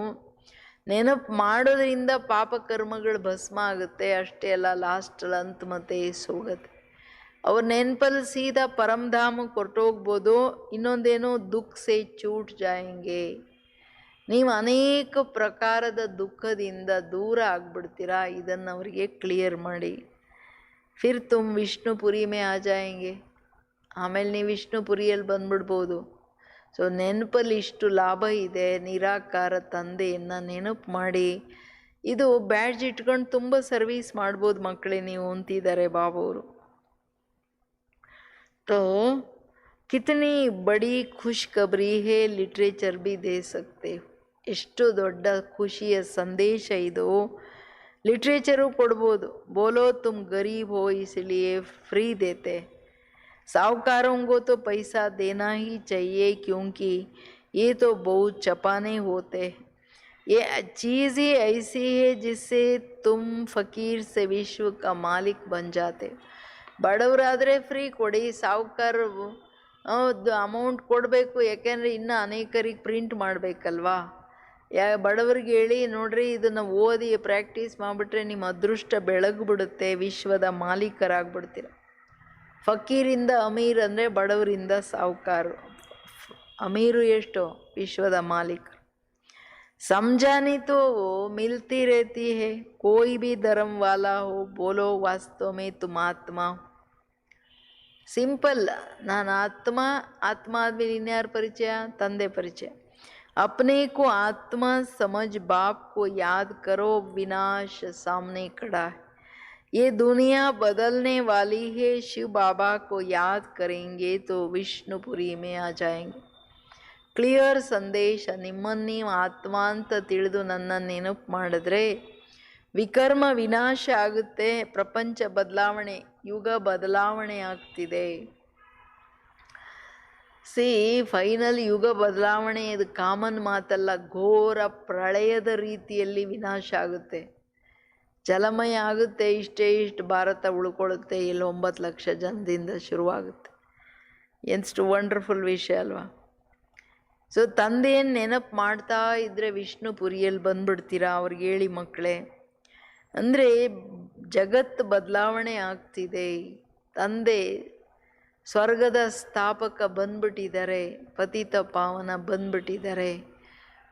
ನೆನಪು ಮಾಡೋದ್ರಿಂದ ಪಾಪಕರ್ಮಗಳು ಭಸ್ಮ ಆಗುತ್ತೆ. ಅಷ್ಟೇ ಅಲ್ಲ, ಲಾಸ್ಟಲ್ಲಿ ಅಂತಮತೆ ಸೋಗತ್ತೆ. ಅವ್ರ ನೆನಪಲ್ಲಿ ಸೀದಾ ಪರಮಧಾಮಕ್ಕೆ ಹೊರಟೋಗ್ಬೋದು. ಇನ್ನೊಂದೇನು, ದುಃಖ ಸೇ ಚೂಟ್ ಜಾಯಂಗೆ, ನೀವು ಅನೇಕ ಪ್ರಕಾರದ ದುಃಖದಿಂದ ದೂರ ಆಗ್ಬಿಡ್ತೀರಾ. ಇದನ್ನು ಅವರಿಗೆ ಕ್ಲಿಯರ್ ಮಾಡಿ. ಫಿರ್ ತುಮ್ ವಿಷ್ಣುಪುರಿ ಮೇ ಆ ಜಾಯಂಗೆ, ಆಮೇಲೆ ನೀವು ವಿಷ್ಣುಪುರಿಯಲ್ಲಿ ಬಂದ್ಬಿಡ್ಬೋದು. ಸೊ ನೆನಪಲ್ಲಿ ಇಷ್ಟು ಲಾಭ ಇದೆ. ನಿರಾಕಾರ ತಂದೆಯನ್ನು ನೆನಪು ಮಾಡಿ, ಇದು ಬ್ಯಾಡ್ಜ್ ಇಟ್ಕೊಂಡು ತುಂಬ ಸರ್ವೀಸ್ ಮಾಡ್ಬೋದು ಮಕ್ಕಳೇ ನೀವು ಅಂತಿದ್ದಾರೆ ಬಾಬವರು. तो कितनी बड़ी खुशखबरी है, लिटरेचर भी दे सकते हो. ಎಷ್ಟು ದೊಡ್ಡ ಖುಷಿಯ ಸಂದೇಶ ಇದು, ಲಿಟ್ರೇಚರು ಕೊಡ್ಬೋದು. ಬೋಲೋ ತುಮ್ ಗರೀಬ್ ಹೋ इसलिए फ्री देते, साहूकारों को तो पैसा देना ही चाहिए क्योंकि ये तो बहुत चपाने होते हैं. ये चीज़ ही ऐसी है जिससे तुम फकीर से विश्व का मालिक बन जाते. ಬಡವರಾದರೆ ಫ್ರೀ ಕೊಡಿ, ಸಾಹುಕಾರರು ಅಮೌಂಟ್ ಕೊಡಬೇಕು. ಯಾಕೆಂದರೆ ಇನ್ನೂ ಅನೇಕರಿಗೆ ಪ್ರಿಂಟ್ ಮಾಡಬೇಕಲ್ವಾ. ಬಡವರಿಗೆ ಹೇಳಿ, ನೋಡ್ರಿ ಇದನ್ನು ಓದಿ ಪ್ರಾಕ್ಟೀಸ್ ಮಾಡಿಬಿಟ್ರೆ ನಿಮ್ಮ ಅದೃಷ್ಟ ಬೆಳಗ್ಬಿಡುತ್ತೆ, ವಿಶ್ವದ ಮಾಲೀಕರಾಗ್ಬಿಡ್ತೀರ. ಫಕೀರಿಂದ ಅಮೀರ್ ಅಂದರೆ ಬಡವರಿಂದ ಸಾಹುಕಾರರು, ಅಮೀರು ಎಷ್ಟು, ವಿಶ್ವದ ಮಾಲೀಕರು. समझानी तो मिलती रहती है, कोई भी धर्म वाला हो, बोलो वास्तव में तुम आत्मा हो. ಸಿಂಪಲ್, ನಾನು ಆತ್ಮ. ಆತ್ಮ ಆದಮೇಲೆ ಇನ್ಯಾರ ಪರಿಚಯ? ತಂದೆ ಪರಿಚಯ. अपने को आत्मा समझ बाप को याद करो, विनाश सामने खड़ा है. ये दुनिया बदलने वाली है, शिव बाबा को याद करेंगे तो विष्णुपुरी में आ जाएंगे. ಕ್ಲಿಯರ್ ಸಂದೇಶ, ನಿಮ್ಮನ್ನು ನೀವು ಆತ್ಮ ಅಂತ ತಿಳಿದು ನನ್ನನ್ನು ನೆನಪು ಮಾಡಿದ್ರೆ ವಿಕರ್ಮ ವಿನಾಶ ಆಗುತ್ತೆ, ಪ್ರಪಂಚ ಬದಲಾವಣೆ, ಯುಗ ಬದಲಾವಣೆ ಆಗ್ತಿದೆ. ಫೈನಲ್ ಯುಗ ಬದಲಾವಣೆ, ಇದು ಕಾಮನ್ ಮಾತಲ್ಲ, ಘೋರ ಪ್ರಳಯದ ರೀತಿಯಲ್ಲಿ ವಿನಾಶ ಆಗುತ್ತೆ, ಜಲಮಯ ಆಗುತ್ತೆ. ಇಷ್ಟು ಭಾರತ ಉಳ್ಕೊಳ್ಳುತ್ತೆ, ಇಲ್ಲಿ 9 ಲಕ್ಷ ಜನದಿಂದ ಶುರುವಾಗುತ್ತೆ. ಎಷ್ಟು ವಂಡರ್ಫುಲ್ ವಿಷಯ ಅಲ್ವಾ. ಸೊ ತಂದೆಯನ್ನು ನೆನಪು ಮಾಡ್ತಾ ಇದ್ದರೆ ವಿಷ್ಣುಪುರಿಯಲ್ಲಿ ಬಂದ್ಬಿಡ್ತೀರಾ. ಅವ್ರಿಗೆ ಹೇಳಿ ಮಕ್ಕಳೇ, ಅಂದರೆ ಜಗತ್ತು ಬದಲಾವಣೆ ಆಗ್ತಿದೆ. ತಂದೆ ಸ್ವರ್ಗದ ಸ್ಥಾಪಕ ಬಂದ್ಬಿಟ್ಟಿದ್ದಾರೆ, ಪತಿತ ಪಾವನ ಬಂದ್ಬಿಟ್ಟಿದ್ದಾರೆ.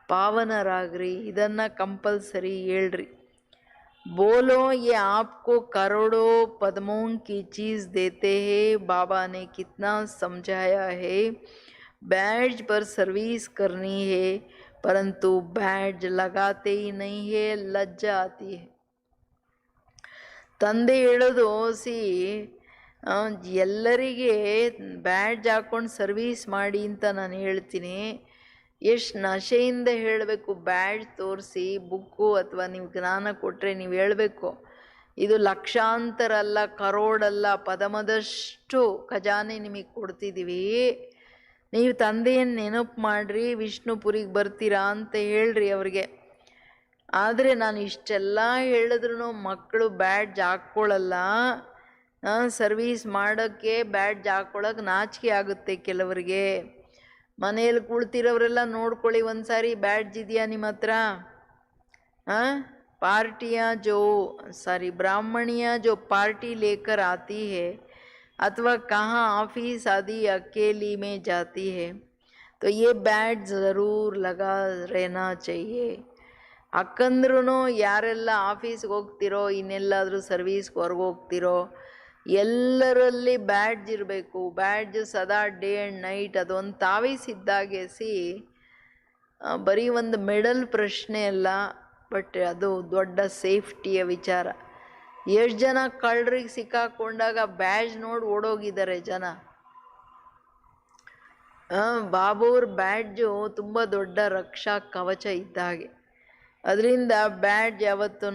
ಪಾವನರಾಗ್ರಿ, ಇದನ್ನು ಕಂಪಲ್ಸರಿ ಹೇಳ್ರಿ. बोलो ये आपको करोड़ों पद्मों की चीज़ देते हैं, बाबा ने कितना समझाया है. बैज पर सर्विस करनी है, परंतु बैज लगाते ही नहीं है, लज्जा आती है. ತಂದೆ ಹೇಳೋದು, ಎಲ್ಲರಿಗೆ ಬ್ಯಾಡ್ಜ್ ಹಾಕ್ಕೊಂಡು ಸರ್ವೀಸ್ ಮಾಡಿ ಅಂತ ನಾನು ಹೇಳ್ತೀನಿ. ಎಷ್ಟು ನಶೆಯಿಂದ ಹೇಳಬೇಕು. ಬ್ಯಾಡ್ಜ್ ತೋರಿಸಿ ಬುಕ್ಕು ಅಥವಾ ನೀವು ಜ್ಞಾನ ಕೊಟ್ಟರೆ ನೀವು ಹೇಳಬೇಕು, ಇದು ಲಕ್ಷಾಂತರ ಅಲ್ಲ, ಕರೋಡಲ್ಲ, ಪದಮದಷ್ಟು ಖಜಾನೆ ನಿಮಗೆ ಕೊಡ್ತಿದ್ದೀವಿ. ನೀವು ತಂದೆಯನ್ನು ನೆನಪು ಮಾಡ್ರಿ, ವಿಷ್ಣುಪುರಿಗೆ ಬರ್ತೀರಾ ಅಂತ ಹೇಳ್ರಿ ಅವ್ರಿಗೆ. ಆದರೆ ನಾನು ಇಷ್ಟೆಲ್ಲ ಹೇಳಿದ್ರು ಮಕ್ಕಳು ಬ್ಯಾಡ್ಜ್ ಹಾಕ್ಕೊಳ್ಳಲ್ಲ. ಸರ್ವೀಸ್ ಮಾಡೋಕ್ಕೆ ಬ್ಯಾಡ್ಜ್ ಹಾಕ್ಕೊಳ್ಳೋಕೆ ನಾಚಿಕೆ ಆಗುತ್ತೆ ಕೆಲವರಿಗೆ. ಮನೆಯಲ್ಲಿ ಕುಳ್ತಿರೋರೆಲ್ಲ ನೋಡ್ಕೊಳ್ಳಿ ಒಂದ್ಸಾರಿ, ಬ್ಯಾಡ್ಜ್ ಇದೆಯಾ ನಿಮ್ಮ ಹತ್ರ? ब्राह्मणियाँ जो पार्टी लेकर आती है अथवा कहाँ ऑफिस आदि अकेली में जाती है तो ये बैड ज़रूर लगा रहना चाहिए. ಅಕ್ಕಂದ್ರೂ ಯಾರೆಲ್ಲ ಆಫೀಸ್ಗೆ ಹೋಗ್ತಿರೋ, ಇನ್ನೆಲ್ಲಾದರೂ ಸರ್ವೀಸ್ಗೆ ಹೊರಗೆ ಹೋಗ್ತಿರೋ, ಎಲ್ಲರಲ್ಲಿ ಬ್ಯಾಡ್ಜ್ ಇರಬೇಕು. ಬ್ಯಾಡ್ಜ್ ಸದಾ ಡೇ ಆ್ಯಂಡ್ ನೈಟ್ ಅದೊಂದು ತಾವೀಸಿದ್ದಾಗೆ. ಬರೀ ಒಂದು ಮೆಡಲ್ ಪ್ರಶ್ನೆ ಅಲ್ಲ, ಬಟ್ ಅದು ದೊಡ್ಡ ಸೇಫ್ಟಿಯ ವಿಚಾರ. ಎಷ್ಟು ಜನ ಕಳ್ಳರಿಗೆ ಸಿಕ್ಕಾಕೊಂಡಾಗ ಬ್ಯಾಡ್ಜ್ ನೋಡಿ ಓಡೋಗಿದ್ದಾರೆ ಜನ. ಬಾಬುವ್ರ ಬ್ಯಾಡ್ಜು ತುಂಬ ದೊಡ್ಡ ರಕ್ಷಾ ಕವಚ ಇದ್ದಾಗೆ. ಅದರಿಂದ ಬ್ಯಾಡ್ಜ್ ಯಾವತ್ತೂ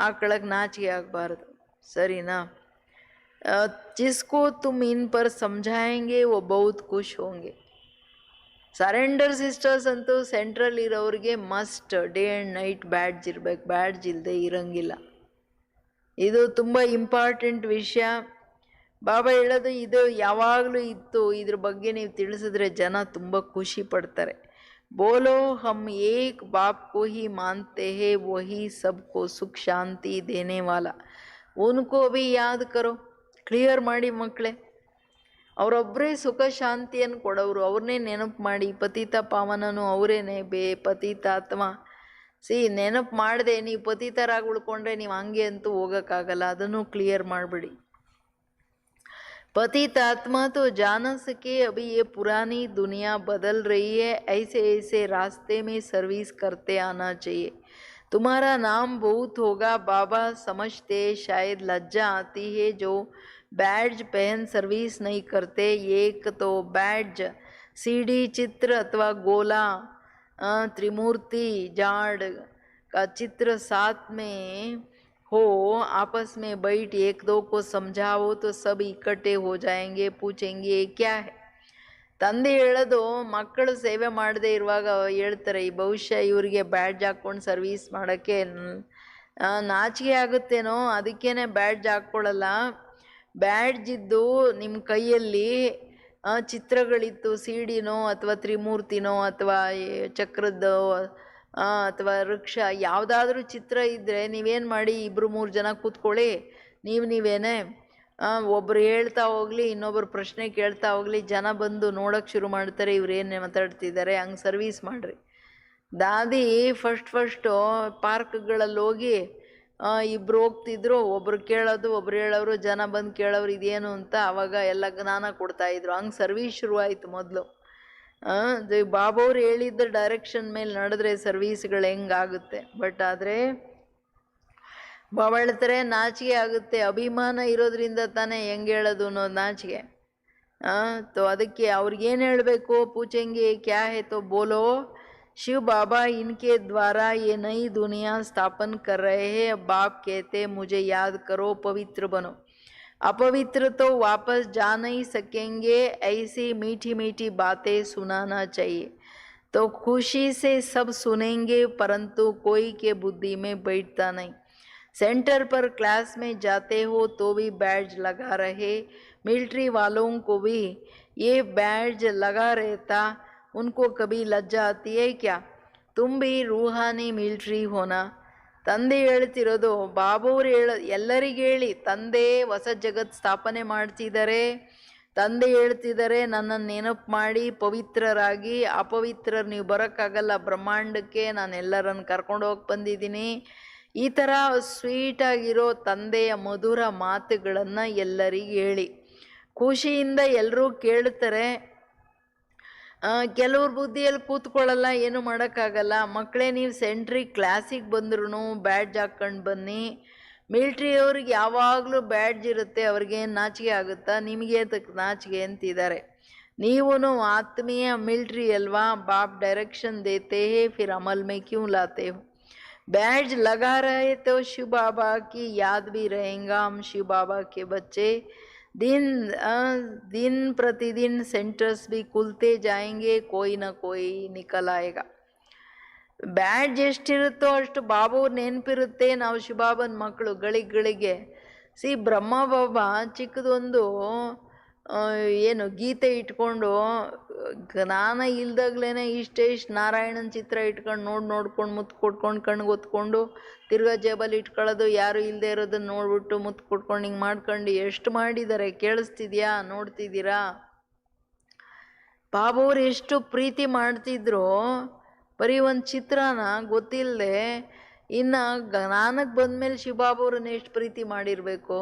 ಹಾಕೊಳ್ಳೋಕೆ ನಾಚಿಕೆ ಆಗಬಾರ್ದು, ಸರಿನಾ? जिसको तुम इन पर समझाएंगे वो बहुत खुश होंगे. ಸರೆಂಡರ್ ಸಿಸ್ಟರ್ಸ್ ಅಂತೂ ಸೆಂಟ್ರಲ್ ಇರೋರಿಗೆ must day and night badge ಇರಬೇಕು. ಬ್ಯಾಡ್ಜ್ ಇಲ್ಲದೆ ಇರೋಂಗಿಲ್ಲ. ಇದು ತುಂಬ ಇಂಪಾರ್ಟೆಂಟ್ ವಿಷಯ. ಬಾಬಾ ಹೇಳೋದು ಇದು ಯಾವಾಗಲೂ ಇತ್ತು. ಇದ್ರ ಬಗ್ಗೆ ನೀವು ತಿಳಿಸಿದ್ರೆ ಜನ ತುಂಬ ಖುಷಿ ಪಡ್ತಾರೆ. ಬೋಲೋ ಹಮ್ ಏಕ್ ಬಾಪ್ ಕೋ ಹಿ ಮಾನ್ತೆ ಹೇ ವಹಿ ಸಬ್ಕೋ ಸುಖ ಶಾಂತಿ ದೇನೆ ವಾಲ ಉನ್ಕೋ ಭಿ ಯಾದ್ ಕರೋ. ಕ್ಲಿಯರ್ ಮಾಡಿ ಮಕ್ಕಳೇ, ಅವರೊಬ್ಬರೇ ಸುಖ ಶಾಂತಿಯನ್ನು ಕೊಡೋರು, ಅವ್ರನ್ನೇ ನೆನಪು ಮಾಡಿ. ಪತಿತ ಪಾವನನು ಅವರೇನೆ, ಪತಿತಾತ್ಮ. ನೆನಪು ಮಾಡದೆ ನೀವು ಪತಿತರಾಗಿ ಉಳ್ಕೊಂಡ್ರೆ ನೀವು ಹಂಗೆ ಅಂತೂ ಹೋಗೋಕ್ಕಾಗಲ್ಲ. ಅದನ್ನು ಕ್ಲಿಯರ್ ಮಾಡಿಬಿಡಿ. पतितात्मा तो जान सके अभी ये पुरानी दुनिया बदल रही है, ऐसे ऐसे रास्ते में सर्विस करते आना चाहिए. तुम्हारा नाम बहुत होगा, बाबा समझते, शायद लज्जा आती है जो बैड्ज पहन सर्विस नहीं करते. एक तो बैड्ज सीडी चित्र अथवा गोला त्रिमूर्ति जाड़ का चित्र साथ में हो, आपस में बैठ एक दो को समझाओ तो सब इकट्ठे हो जाएंगे. पूछेंगे क्या है. ತಂದೆ ಹೇಳೋದು ಮಕ್ಕಳು ಸೇವೆ ಮಾಡದೇ ಇರುವಾಗ ಹೇಳ್ತಾರೆ, ಈ ಬಹುಶಃ ಇವರಿಗೆ ಬ್ಯಾಡ್ಜ್ ಹಾಕ್ಕೊಂಡು ಸರ್ವೀಸ್ ಮಾಡೋಕ್ಕೆ ನಾಚಿಕೆ ಆಗುತ್ತೇನೋ, ಅದಕ್ಕೇನೆ ಬ್ಯಾಡ್ಜ್ ಹಾಕ್ಕೊಳ್ಳಲ್ಲ. ಬ್ಯಾಡ್ಜ್ ಇದ್ದು ನಿಮ್ಮ ಕೈಯಲ್ಲಿ ಚಿತ್ರಗಳಿತ್ತು, ಸಿಡಿನೋ ಅಥವಾ ತ್ರಿಮೂರ್ತಿನೋ ಅಥವಾ ಚಕ್ರದ್ದು ಅಥವಾ ವೃಕ್ಷ ಯಾವುದಾದ್ರೂ ಚಿತ್ರ ಇದ್ದರೆ ನೀವೇನು ಮಾಡಿ, 2-3 ಜನ ಕೂತ್ಕೊಳ್ಳಿ. ನೀವೇನೇ ಒಬ್ಬರು ಹೇಳ್ತಾ ಹೋಗಲಿ, ಇನ್ನೊಬ್ಬರು ಪ್ರಶ್ನೆ ಕೇಳ್ತಾ ಹೋಗಲಿ, ಜನ ಬಂದು ನೋಡೋಕ್ಕೆ ಶುರು ಮಾಡ್ತಾರೆ ಇವ್ರೇನು ಮಾತಾಡ್ತಿದ್ದಾರೆ. ಹಂಗೆ ಸರ್ವೀಸ್ ಮಾಡಿರಿ. ದಾದಿ ಫಸ್ಟು ಪಾರ್ಕ್ಗಳಲ್ಲಿ ಹೋಗಿ ಇಬ್ಬರು ಹೋಗ್ತಿದ್ರು, ಒಬ್ರು ಕೇಳೋದು ಒಬ್ರು ಹೇಳೋರು, ಜನ ಬಂದು ಕೇಳೋರು ಇದೇನು ಅಂತ. ಆವಾಗ ಎಲ್ಲ ಜ್ಞಾನ ಕೊಡ್ತಾಯಿದ್ರು. ಹಂಗೆ ಸರ್ವೀಸ್ ಶುರುವಾಯಿತು ಮೊದಲು. ಬಾಬವ್ರು ಹೇಳಿದ್ದ ಡೈರೆಕ್ಷನ್ ಮೇಲೆ ನಡೆದ್ರೆ ಸರ್ವೀಸ್ಗಳು ಹೆಂಗಾಗುತ್ತೆ. ಬಟ್ ಆದರೆ ಬಾಬಾ ಹೇಳ್ತಾರೆ ನಾಚಿಕೆ ಆಗುತ್ತೆ. ಅಭಿಮಾನ ಇರೋದ್ರಿಂದ ತಾನೇ ಹೆಂಗೆ ಹೇಳೋದು ಅನ್ನೋದು ನಾಚಿಕೆ. ತೋ ಅದಕ್ಕೆ ಅವ್ರಿಗೇನು ಹೇಳಬೇಕು, ಪೂछेंगे क्या है तो बोलो शिव बाबा इनके द्वारा ये नई दुनिया स्थापन कर रहे हैं. बाप कहते मुझे याद करो, पवित्र बनो. अपवित्र तो वापस जा नहीं सकेंगे. ऐसी मीठी मीठी बातें सुनाना चाहिए तो खुशी से सब सुनेंगे, परंतु कोई के बुद्धि में बैठता नहीं. सेंटर पर क्लास में जाते हो तो भी बैड्ज लगा रहे. मिलिट्री वालों को भी ये बैड्ज लगा रहता, उनको कभी लज्जा आती है क्या? तुम भी रूहानी मिलिट्री होना. ತಂದೆ ಹೇಳ್ತಿರೋದು, ಬಾಬುವ್ರು ಎಲ್ಲರಿಗೆ ಹೇಳಿ, ತಂದೆ ಹೊಸ ಜಗತ್ತು ಸ್ಥಾಪನೆ ಮಾಡ್ತಿದ್ದಾರೆ. ತಂದೆ ಹೇಳ್ತಿದ್ದಾರೆ ನನ್ನನ್ನು ನೆನಪು ಮಾಡಿ ಪವಿತ್ರರಾಗಿ. ಅಪವಿತ್ರರು ನೀವು ಬರೋಕ್ಕಾಗಲ್ಲ ಬ್ರಹ್ಮಾಂಡಕ್ಕೆ, ನಾನು ಎಲ್ಲರನ್ನು ಕರ್ಕೊಂಡು ಹೋಗಿ ಬಂದಿದ್ದೀನಿ. ಈ ಥರ ಸ್ವೀಟಾಗಿರೋ ತಂದೆಯ ಮಧುರ ಮಾತುಗಳನ್ನು ಎಲ್ಲರಿಗೆ ಹೇಳಿ. ಖುಷಿಯಿಂದ ಎಲ್ಲರೂ ಕೇಳ್ತಾರೆ. ಕೆಲವ್ರ ಬುದ್ಧಿಯಲ್ಲಿ ಕೂತ್ಕೊಳ್ಳಲ್ಲ, ಏನು ಮಾಡೋಕ್ಕಾಗಲ್ಲ. ಮಕ್ಕಳೇ ನೀವು ಸೆಂಟ್ರಿಗೆ ಕ್ಲಾಸಿಗೆ ಬಂದ್ರೂ ಬ್ಯಾಡ್ಜ್ ಹಾಕ್ಕೊಂಡು ಬನ್ನಿ. ಮಿಲ್ಟ್ರಿಯವ್ರಿಗೆ ಯಾವಾಗಲೂ ಬ್ಯಾಡ್ಜ್ ಇರುತ್ತೆ, ಅವ್ರಿಗೇನು ನಾಚಿಕೆ ಆಗುತ್ತಾ? ನಿಮಗೆ ಅದಕ್ಕೆ ನಾಚಿಕೆ ಅಂತಿದ್ದಾರೆ. ನೀವು ಆತ್ಮೀಯ ಮಿಲ್ಟ್ರಿ ಅಲ್ವಾ. ಬಾಪ್ ಡೈರೆಕ್ಷನ್ ದೇತೆ ಹೇ, ಫಿರ್ ಅಮಲ್ ಮೇ ಕ್ಯೂ ಲಾತೆ ಹೋ. बैज लगा रहे तो शिव बाबा की याद भी रहेगा। हम शिव बाबा के बच्चे दिन प्रतिदिन सेंटर्स भी खुलते जाएंगे, कोई ना कोई निकल आएगा। ಬ್ಯಾಡ್ಜ್ ಎಷ್ಟಿರುತ್ತೋ ಅಷ್ಟು ಬಾಬು ನೆನಪಿರುತ್ತೆ. ನಾವು ಶಿವಬಾಬನ ಮಕ್ಕಳು ಗಳಿಗೆ ಬ್ರಹ್ಮ ಬಾಬಾ ಚಿಕ್ಕದೊಂದು ಏನು ಗೀತೆ ಇಟ್ಕೊಂಡು ಜ್ಞಾನ ಇಲ್ದಾಗ್ಲೇನೆ ಇಷ್ಟು ನಾರಾಯಣನ ಚಿತ್ರ ಇಟ್ಕೊಂಡು ನೋಡ್ಕೊಂಡು ಮುತ್ತು ಕೊಟ್ಕೊಂಡು ಕಣ್ಗೆ ಹೊತ್ಕೊಂಡು ತಿರ್ಗಾ ಜೇಬಲ್ಲಿ ಇಟ್ಕೊಳ್ಳೋದು, ಯಾರು ಇಲ್ಲದೆ ಇರೋದನ್ನ ನೋಡ್ಬಿಟ್ಟು ಮುತ್ತು ಕೊಟ್ಕೊಂಡು ಹಿಂಗೆ ಮಾಡ್ಕೊಂಡು ಎಷ್ಟು ಮಾಡಿದ್ದಾರೆ. ಕೇಳಿಸ್ತಿದ್ಯಾ? ನೋಡ್ತಿದ್ದೀರಾ? ಬಾಬುವ್ರು ಎಷ್ಟು ಪ್ರೀತಿ ಮಾಡ್ತಿದ್ರು. ಬರೀ ಒಂದು ಚಿತ್ರನ ಗೊತ್ತಿಲ್ಲದೆ ಇನ್ನು ಜ್ಞಾನಕ್ಕೆ ಬಂದಮೇಲೆ ಶಿವಬಾಬುವ್ರನ್ನ ಎಷ್ಟು ಪ್ರೀತಿ ಮಾಡಿರಬೇಕು.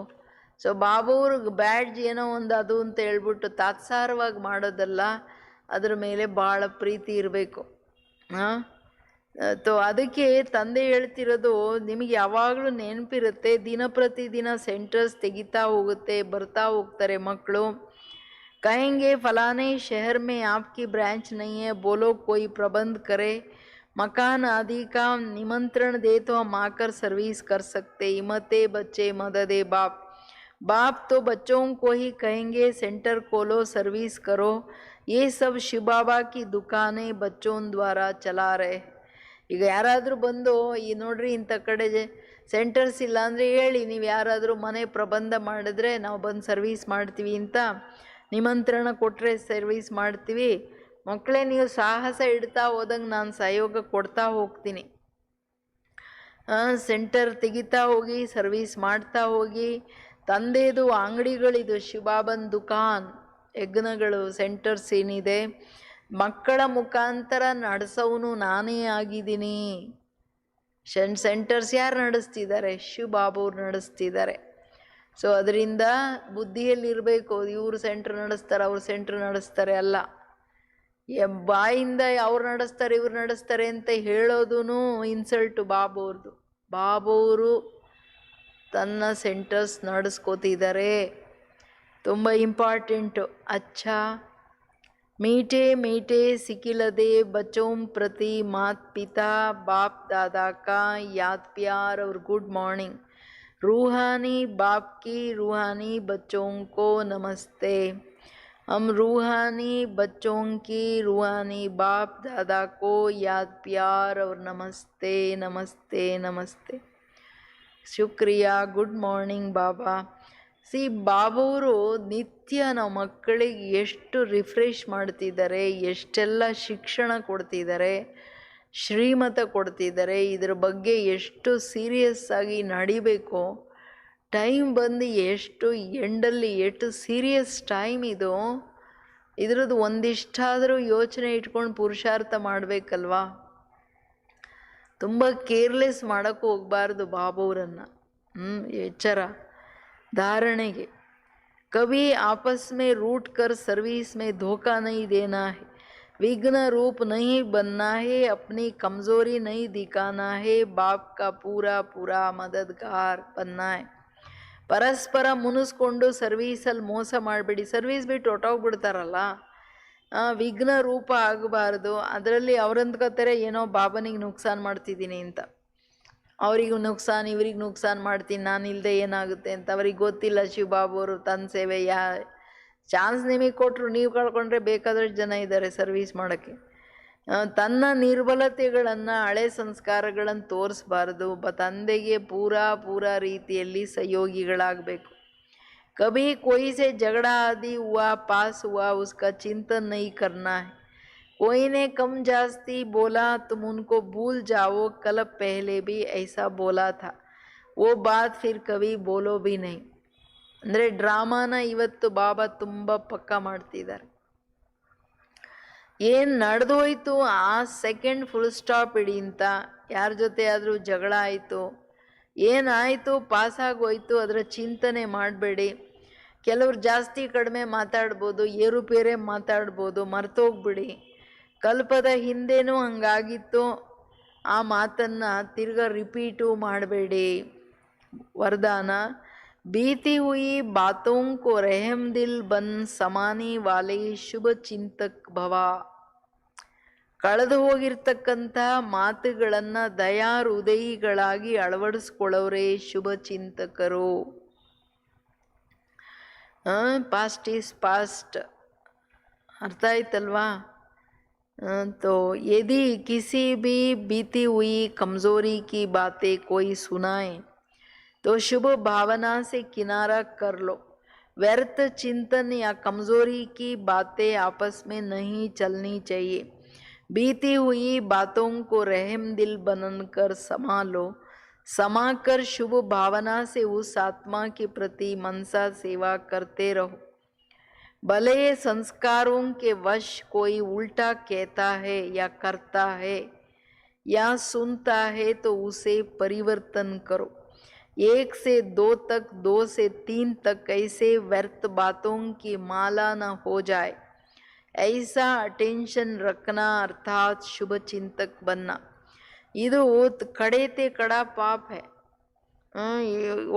ಸೊ ಬಾಬುವ್ರಿಗೆ ಬ್ಯಾಡ್ಜ್ ಏನೋ ಒಂದು ಅದು ಅಂತ ಹೇಳ್ಬಿಟ್ಟು ತಾತ್ಸಾರವಾಗಿ ಮಾಡೋದಲ್ಲ, ಅದ್ರ ಮೇಲೆ ಭಾಳ ಪ್ರೀತಿ ಇರಬೇಕು. ಅದಕ್ಕೆ ತಂದೆ ಹೇಳ್ತಿರೋದು, ನಿಮಗೆ ಯಾವಾಗಲೂ ನೆನಪಿರುತ್ತೆ. ದಿನ ಪ್ರತಿದಿನ ಸೆಂಟರ್ಸ್ ತೆಗಿತಾ ಹೋಗುತ್ತೆ, ಬರ್ತಾ ಹೋಗ್ತಾರೆ ಮಕ್ಕಳು. कहेंगे फलाने शहर में आपकी ब्रांच नहीं है, बोलो कोई प्रबंध करे, मकान आदि का निमंत्रण दे तो हम आकर सर्विस कर सकते। हिम्मते बच्चे मददे बाप। बाप तो बच्चों को ही कहेंगे सेंटर खोलो, सर्विस करो। ये सब शिव बाबा की दुकानें बच्चों द्वारा चला रहे। ಈಗ ಯಾರಾದರೂ ಬಂದು ಈ ನೋಡ್ರಿ ಇಂಥ ಕಡೆ ಸೆಂಟರ್ಸ್ ಇಲ್ಲ ಅಂದರೆ ಹೇಳಿ, ನೀವು ಯಾರಾದರೂ ಮನೆ ಪ್ರಬಂಧ ಮಾಡಿದ್ರೆ ನಾವು ಬಂದು ಸರ್ವಿಸ್ ಮಾಡ್ತೀವಿ ಅಂತ ನಿಮಂತ್ರಣ ಕೊಟ್ಟರೆ ಸರ್ವಿಸ್ ಮಾಡ್ತೀವಿ. ಮಕ್ಕಳೇ, ನೀವು ಸಾಹಸ ಇಡ್ತಾ ಹೋದಂಗೆ ನಾನು ಸಹಯೋಗ ಕೊಡ್ತಾ ಹೋಗ್ತೀನಿ. ಸೆಂಟರ್ ತೆಗಿತಾ ಹೋಗಿ, ಸರ್ವಿಸ್ ಮಾಡ್ತಾ ಹೋಗಿ. ತಂದೆದು ಅಂಗಡಿಗಳಿದು, ಶಿವಬಾಬನ್ ದುಕಾನ್, ಯಜ್ಞಗಳು, ಸೆಂಟರ್ಸ್ ಏನಿದೆ, ಮಕ್ಕಳ ಮುಖಾಂತರ ನಡೆಸೋನು ನಾನೇ ಆಗಿದ್ದೀನಿ. ಸೆಂಟರ್ಸ್ ಯಾರು ನಡೆಸ್ತಿದ್ದಾರೆ? ಶಿವಬಾಬುವ್ರು ನಡೆಸ್ತಿದ್ದಾರೆ. ಸೊ ಅದರಿಂದ ಬುದ್ಧಿಯಲ್ಲಿರಬೇಕು, ಇವರು ಸೆಂಟ್ರ್ ನಡೆಸ್ತಾರೆ, ಅವ್ರು ಸೆಂಟ್ರ್ ನಡೆಸ್ತಾರೆ ಅಲ್ಲ. ಬಾಯಿಂದ ಅವ್ರು ನಡೆಸ್ತಾರೆ ಇವ್ರು ನಡೆಸ್ತಾರೆ ಅಂತ ಹೇಳೋದು ಇನ್ಸಲ್ಟು ಬಾಬುವ್ರದ್ದು. ಬಾಬುವರು ತನ್ನ ಸೆಂಟರ್ಸ್ ನಡೆಸ್ಕೋತಿದ್ದಾರೆ. ತುಂಬ ಇಂಪಾರ್ಟೆಂಟು. ಅಚ್ಚಾ मीठे मीठे सिकिलदे बच्चों प्रति मात पिता बाप दादा का याद प्यार और गुड मॉर्निंग। रूहानी बाप की रूहानी बच्चों को नमस्ते। हम रूहानी बच्चों की रूहानी बाप दादा को याद प्यार और नमस्ते नमस्ते नमस्ते। शुक्रिया, गुड मॉर्निंग बाबा। ಬಾಬುವರು ನಿತ್ಯ ನಾವು ಮಕ್ಕಳಿಗೆ ಎಷ್ಟು ರಿಫ್ರೆಶ್ ಮಾಡ್ತಿದ್ದಾರೆ, ಎಷ್ಟೆಲ್ಲ ಶಿಕ್ಷಣ ಕೊಡ್ತಿದ್ದಾರೆ, ಶ್ರೀಮತ ಕೊಡ್ತಿದ್ದಾರೆ, ಇದ್ರ ಬಗ್ಗೆ ಎಷ್ಟು ಸೀರಿಯಸ್ ಆಗಿ ನಡಿಬೇಕು. ಟೈಮ್ ಬಂದು ಎಷ್ಟು ಎಂಡಲ್ಲಿ ಎಷ್ಟು ಸೀರಿಯಸ್ ಟೈಮ್ ಇದು. ಇದ್ರದ್ದು ಒಂದಿಷ್ಟಾದರೂ ಯೋಚನೆ ಇಟ್ಕೊಂಡು ಪುರುಷಾರ್ಥ ಮಾಡಬೇಕಲ್ವಾ. ತುಂಬ ಕೇರ್ಲೆಸ್ ಮಾಡೋಕ್ಕೆ ಹೋಗಬಾರ್ದು ಬಾಬುವರನ್ನು. ಎಚ್ಚರ धारणे। कभी आपस में रूट कर सर्विस में धोखा नहीं देना है, विघ्न रूप नहीं बनना है, अपनी कमज़ोरी नहीं दिखाना है, बाप का पूरा पूरा मददगार बनना है। ಪರಸ್ಪರ ಮುನಿಸ್ಕೊಂಡು ಸರ್ವೀಸಲ್ಲಿ ಮೋಸ ಮಾಡಬೇಡಿ. ಸರ್ವೀಸ್ ಬಿಟ್ಟು ಹೊಟ್ಟೋಗ್ಬಿಡ್ತಾರಲ್ಲ, ವಿಘ್ನ ರೂಪ ಆಗಬಾರ್ದು. ಅದರಲ್ಲಿ ಅವ್ರಂದ್ಕೋತಾರೆ ಏನೋ ಬಾಬನಿಗೆ ನುಕ್ಸಾನ್ ಮಾಡ್ತಿದ್ದೀನಿ ಅಂತ. ಅವ್ರಿಗೆ ನುಕ್ಸಾನ್, ಇವ್ರಿಗೆ ನುಕ್ಸಾನ್ ಮಾಡ್ತೀನಿ, ನಾನು ಇಲ್ಲದೆ ಏನಾಗುತ್ತೆ ಅಂತ. ಅವ್ರಿಗೆ ಗೊತ್ತಿಲ್ಲ ಶಿವಬಾಬು ಅವರು ತನ್ನ ಸೇವೆ ಚಾನ್ಸ್ ನಿಮಗೆ ಕೊಟ್ಟರು, ನೀವು ಕಳ್ಕೊಂಡ್ರೆ ಬೇಕಾದಷ್ಟು ಜನ ಇದ್ದಾರೆ ಸರ್ವೀಸ್ ಮಾಡೋಕ್ಕೆ. ತನ್ನ ನಿರ್ಬಲತೆಗಳನ್ನು, ಹಳೆ ಸಂಸ್ಕಾರಗಳನ್ನು ತೋರಿಸ್ಬಾರ್ದು. ತಂದೆಗೆ ಪೂರಾ ರೀತಿಯಲ್ಲಿ ಸಹಯೋಗಿಗಳಾಗಬೇಕು. ಕಭಿ कोई से झगड़ा आदि हुआ पास हुआ उसका चिंतन नहीं करना है। कोई ने कम जास्ती बोला तुम उनको भूल जाओ, कल पहले भी ऐसा बोला था, वो बात फिर कभी बोलो भी नहीं. ಅಂದರೆ ಡ್ರಾಮಾನ ಇವತ್ತು ಬಾಬಾ ತುಂಬ ಪಕ್ಕಾ ಮಾಡ್ತಿದ್ದಾರೆ. ಏನು ನಡೆದೋಯ್ತು ಆ ಸೆಕೆಂಡ್ ಫುಲ್ ಸ್ಟಾಪ್ ಇಡಿ ಅಂತ. ಯಾರ ಜೊತೆ ಆದರೂ ಜಗಳ ಆಯಿತು, ಏನಾಯಿತು ಪಾಸಾಗೋಯ್ತು, ಅದರ ಚಿಂತನೆ ಮಾಡಬೇಡಿ. ಕೆಲವ್ರು ಜಾಸ್ತಿ ಕಡಿಮೆ ಮಾತಾಡ್ಬೋದು, ಏರುಪೇರೆ ಮಾತಾಡ್ಬೋದು, ಮರ್ತೋಗ್ಬಿಡಿ. ಕಲ್ಪದ ಹಿಂದೆನೂ ಹಂಗಾಗಿತ್ತು, ಆ ಮಾತನ್ನು ತಿರ್ಗಾ ರಿಪೀಟು ಮಾಡಬೇಡಿ. ವರದಾನ, बीती हुई बातों को रहम दिल बन समाने वाले शुभ चिंतक भवा. ಕಳೆದು ಹೋಗಿರ್ತಕ್ಕಂಥ ಮಾತುಗಳನ್ನು ದಯಾ ಹೃದಯಿಗಳಾಗಿ ಅಳವಡಿಸ್ಕೊಳ್ಳೋರೇ ಶುಭ ಚಿಂತಕರು. ಪಾಸ್ಟ್ ಈಸ್ ಪಾಸ್ಟ್, ಅರ್ಥ ಆಯ್ತಲ್ವಾ? तो यदि किसी भी बीती हुई कमज़ोरी की बातें कोई सुनाए तो शुभ भावना से किनारा कर लो. व्यर्थ चिंतन या कमज़ोरी की बातें आपस में नहीं चलनी चाहिए. बीती हुई बातों को रहम दिल बनकर संभालो. समाकर शुभ भावना से उस आत्मा के प्रति मनसा सेवा करते रहो. भले संस्कारों के वश कोई उल्टा कहता है या करता है या सुनता है तो उसे परिवर्तन करो. 1 से 2 तक, 2 से 3 तक ऐसे व्यर्थ बातों की माला न हो जाए, ऐसा अटेंशन रखना अर्थात शुभ चिंतक बनना. ಇದು ಕಡೆತೆ ಕಡ ಪಾಪ है.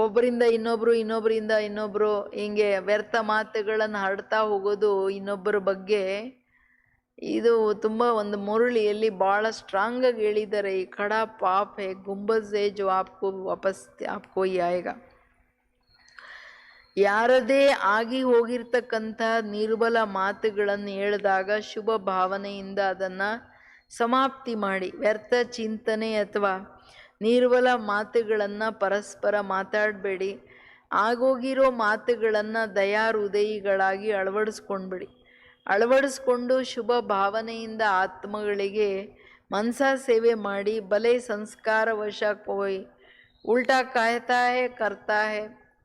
ಒಬ್ಬರಿಂದ ಇನ್ನೊಬ್ರು, ಇನ್ನೊಬ್ಬರಿಂದ ಇನ್ನೊಬ್ರು ಹಿಂಗೆ ವ್ಯರ್ಥ ಮಾತುಗಳನ್ನು ಹರಡ್ತಾ ಹೋಗೋದು ಇನ್ನೊಬ್ಬರ ಬಗ್ಗೆ. ಇದು ತುಂಬ ಒಂದು ಮುರಳಿಯಲ್ಲಿ ಭಾಳ ಸ್ಟ್ರಾಂಗ್ ಆಗಿ ಹೇಳಿದ್ದಾರೆ. ಈ ಕಡ ಪಾಪ ಹೇ, ಗುಂಬಜ್ ಹೇ ಜೋ ಆಪ್ಕೋ ವಾಪಸ್ ಆಪ್ಕೋ ಹಿ ಆಯೇಗಾ. ಯಾರದೇ ಆಗಿ ಹೋಗಿರ್ತಕ್ಕಂಥ ನಿರ್ಬಲ ಮಾತುಗಳನ್ನು ಹೇಳಿದಾಗ ಶುಭ ಭಾವನೆಯಿಂದ ಅದನ್ನು ಸಮಾಪ್ತಿ ಮಾಡಿ. ವ್ಯರ್ಥ ಚಿಂತನೆ ಅಥವಾ ನಿರ್ಬಲ ಮಾತುಗಳನ್ನು ಪರಸ್ಪರ ಮಾತಾಡಬೇಡಿ. ಆಗೋಗಿರೋ ಮಾತುಗಳನ್ನು ದಯಾ ಹೃದಯಿಗಳಾಗಿ ಅಳವಡಿಸ್ಕೊಂಡು ಶುಭ ಭಾವನೆಯಿಂದ ಆತ್ಮಗಳಿಗೆ ಮನಸಾ ಸೇವೆ ಮಾಡಿ. ಬಲೆ ಸಂಸ್ಕಾರ ವಶ ಕೋಯ್ ಉಲ್ಟಾ ಕಾಯ್ತಾ ಹೇ ಕರ್ತಾ ಹೇ,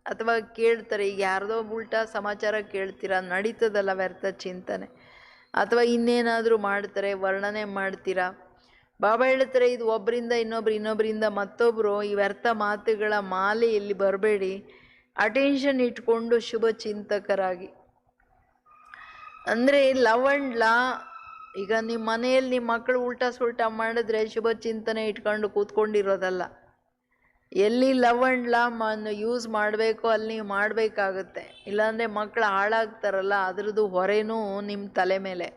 ಅಥವಾ ಕೇಳ್ತಾರೆ, ಈಗ ಯಾರ್ದೋ ಉಲ್ಟಾ ಸಮಾಚಾರ ಕೇಳ್ತೀರಾ, ನಡೀತದಲ್ಲ ವ್ಯರ್ಥ ಚಿಂತನೆ. ಅಥವಾ ಇನ್ನೇನಾದರೂ ಮಾಡ್ತಾರೆ, ವರ್ಣನೆ ಮಾಡ್ತೀರಾ. ಬಾಬಾ ಹೇಳ್ತಾರೆ, ಇದು ಒಬ್ಬರಿಂದ ಇನ್ನೊಬ್ಬರಿಂದ ಮತ್ತೊಬ್ಬರು ಈ ವ್ಯರ್ಥ ಮಾತುಗಳ ಮಾಲೆಯಲ್ಲಿ ಬರಬೇಡಿ. ಅಟೆನ್ಷನ್ ಇಟ್ಕೊಂಡು ಶುಭ ಚಿಂತಕರಾಗಿ. ಅಂದರೆ ಲವ್ ಆ್ಯಂಡ್ ಲಾ. ಈಗ ನಿಮ್ಮ ಮನೆಯಲ್ಲಿ ನಿಮ್ಮ ಮಕ್ಕಳು ಉಲ್ಟಾ ಸುಲ್ಟಾ ಮಾಡಿದ್ರೆ ಶುಭ ಚಿಂತನೆ ಇಟ್ಕೊಂಡು ಕೂತ್ಕೊಂಡಿರೋದಲ್ಲ. ಎಲ್ಲಿ ಲವ್ ಆ್ಯಂಡ್ ಲಾ ಯೂಸ್ ಮಾಡಬೇಕೋ ಅಲ್ಲಿ ನೀವು ಮಾಡಬೇಕಾಗುತ್ತೆ. ಇಲ್ಲಾಂದರೆ ಮಕ್ಕಳು ಹಾಳಾಗ್ತಾರಲ್ಲ, ಅದ್ರದ್ದು ಹೊರೆನೂ ನಿಮ್ಮ ತಲೆ ಮೇಲೆ.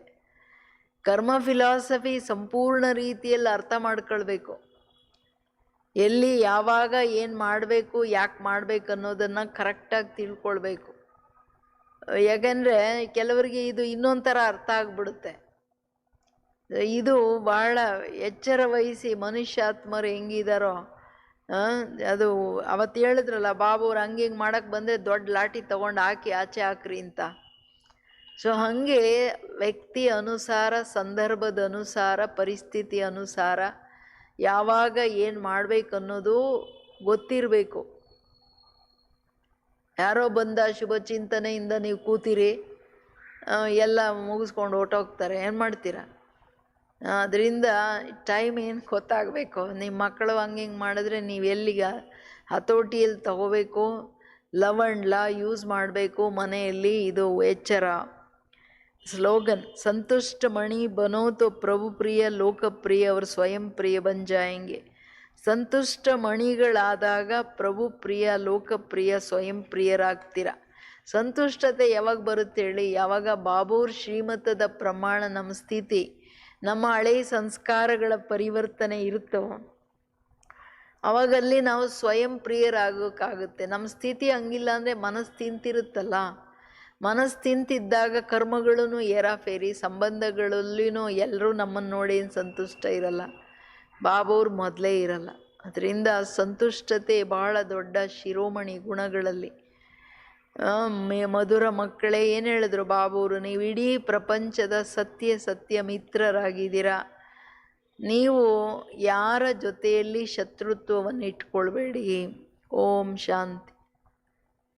ಕರ್ಮ ಫಿಲಾಸಫಿ ಸಂಪೂರ್ಣ ರೀತಿಯಲ್ಲಿ ಅರ್ಥ ಮಾಡ್ಕೊಳ್ಬೇಕು. ಎಲ್ಲಿ ಯಾವಾಗ ಏನು ಮಾಡಬೇಕು, ಯಾಕೆ ಮಾಡಬೇಕು ಅನ್ನೋದನ್ನು ಕರೆಕ್ಟಾಗಿ ತಿಳ್ಕೊಳ್ಬೇಕು. ಯಾಕೆಂದರೆ ಕೆಲವರಿಗೆ ಇದು ಇನ್ನೊಂಥರ ಅರ್ಥ ಆಗಿಬಿಡುತ್ತೆ. ಇದು ಭಾಳ ಎಚ್ಚರ ವಹಿಸಿ ಮನುಷ್ಯಾತ್ಮರು ಹೆಂಗಿದಾರೋ, ಅದು ಅವತ್ತು ಹೇಳಿದ್ರಲ್ಲ ಬಾಬು ಅವ್ರು ಹಂಗೆ ಮಾಡಕ್ಕೆ ಬಂದರೆ ದೊಡ್ಡ ಲಾಠಿ ತೊಗೊಂಡು ಹಾಕಿ ಆಚೆ ಹಾಕ್ರಿ ಅಂತ. ಸೊ ಹಾಗೆ ವ್ಯಕ್ತಿ ಅನುಸಾರ, ಸಂದರ್ಭದ ಅನುಸಾರ, ಪರಿಸ್ಥಿತಿ ಅನುಸಾರ ಯಾವಾಗ ಏನು ಮಾಡಬೇಕು ಅನ್ನೋದು ಗೊತ್ತಿರಬೇಕು. ಯಾರೋ ಬಂದ ಶುಭ ಚಿಂತನೆಯಿಂದ ನೀವು ಕೂತಿರಿ, ಎಲ್ಲ ಮುಗಿಸ್ಕೊಂಡು ಹೊರ್ಟೋಗ್ತಾರೆ, ಏನು ಮಾಡ್ತೀರಾ? ಅದರಿಂದ ಟೈಮ್ ಏನು ಗೊತ್ತಾಗಬೇಕು. ನಿಮ್ಮ ಮಕ್ಕಳು ಹಂಗೆ ಮಾಡಿದ್ರೆ ನೀವು ಎಲ್ಲಿಗೆ ಹತೋಟಿಯಲ್ಲಿ ತಗೋಬೇಕು. ಲವ್ ಆ್ಯಂಡ್ ಲಾ ಯೂಸ್ ಮಾಡಬೇಕು ಮನೆಯಲ್ಲಿ. ಇದು ಎಚ್ಚರ. ಸ್ಲೋಗನ್, ಸಂತುಷ್ಟ ಮಣಿ ಬನೋ ತೋ ಪ್ರಭು ಪ್ರಿಯ ಲೋಕಪ್ರಿಯ ಅವರು ಸ್ವಯಂ ಪ್ರಿಯ ಬನ್ ಜಾಯೆಂಗೆ. ಸಂತುಷ್ಟ ಮಣಿಗಳಾದಾಗ ಪ್ರಭು ಪ್ರಿಯ ಲೋಕಪ್ರಿಯ ಸ್ವಯಂ ಪ್ರಿಯರಾಗ್ತೀರ. ಸಂತುಷ್ಟತೆ ಯಾವಾಗ ಬರುತ್ತೆ ಹೇಳಿ? ಯಾವಾಗ ಬಾಬೂರ್ ಶ್ರೀಮತದ ಪ್ರಮಾಣ, ನಮ್ಮ ಸ್ಥಿತಿ, ನಮ್ಮ ಹಳೆಯ ಸಂಸ್ಕಾರಗಳ ಪರಿವರ್ತನೆ ಇರುತ್ತೋ ಅವಾಗಲ್ಲಿ ನಾವು ಸ್ವಯಂ ಪ್ರಿಯರಾಗೋಕ್ಕಾಗುತ್ತೆ. ನಮ್ಮ ಸ್ಥಿತಿ ಹಂಗಿಲ್ಲ ಅಂದರೆ ಮನಸ್ಸು ತಿಂತಿರುತ್ತಲ್ಲ. ಮನಸ್ಸು ತಿಂತಿದ್ದಾಗ ಕರ್ಮಗಳೂ ಏರಾಫೇರಿ, ಸಂಬಂಧಗಳಲ್ಲಿನೂ ಎಲ್ಲರೂ ನಮ್ಮನ್ನು ನೋಡಿ ಏನು ಸಂತುಷ್ಟ ಇರಲ್ಲ. ಬಾಬವ್ರು ಮೊದಲೇ ಇರಲ್ಲ. ಅದರಿಂದ ಸಂತುಷ್ಟತೆ ಬಹಳ ದೊಡ್ಡ ಶಿರೋಮಣಿ ಗುಣಗಳಲ್ಲಿ. ಮಧುರ ಮಕ್ಕಳೇ, ಏನು ಹೇಳಿದ್ರು ಬಾಬೂರು? ನೀವು ಇಡೀ ಪ್ರಪಂಚದ ಸತ್ಯ ಮಿತ್ರರಾಗಿದ್ದೀರಾ. ನೀವು ಯಾರ ಜೊತೆಯಲ್ಲಿ ಶತ್ರುತ್ವವನ್ನು ಇಟ್ಕೊಳ್ಬೇಡಿ. ಓಂ ಶಾಂತಿ.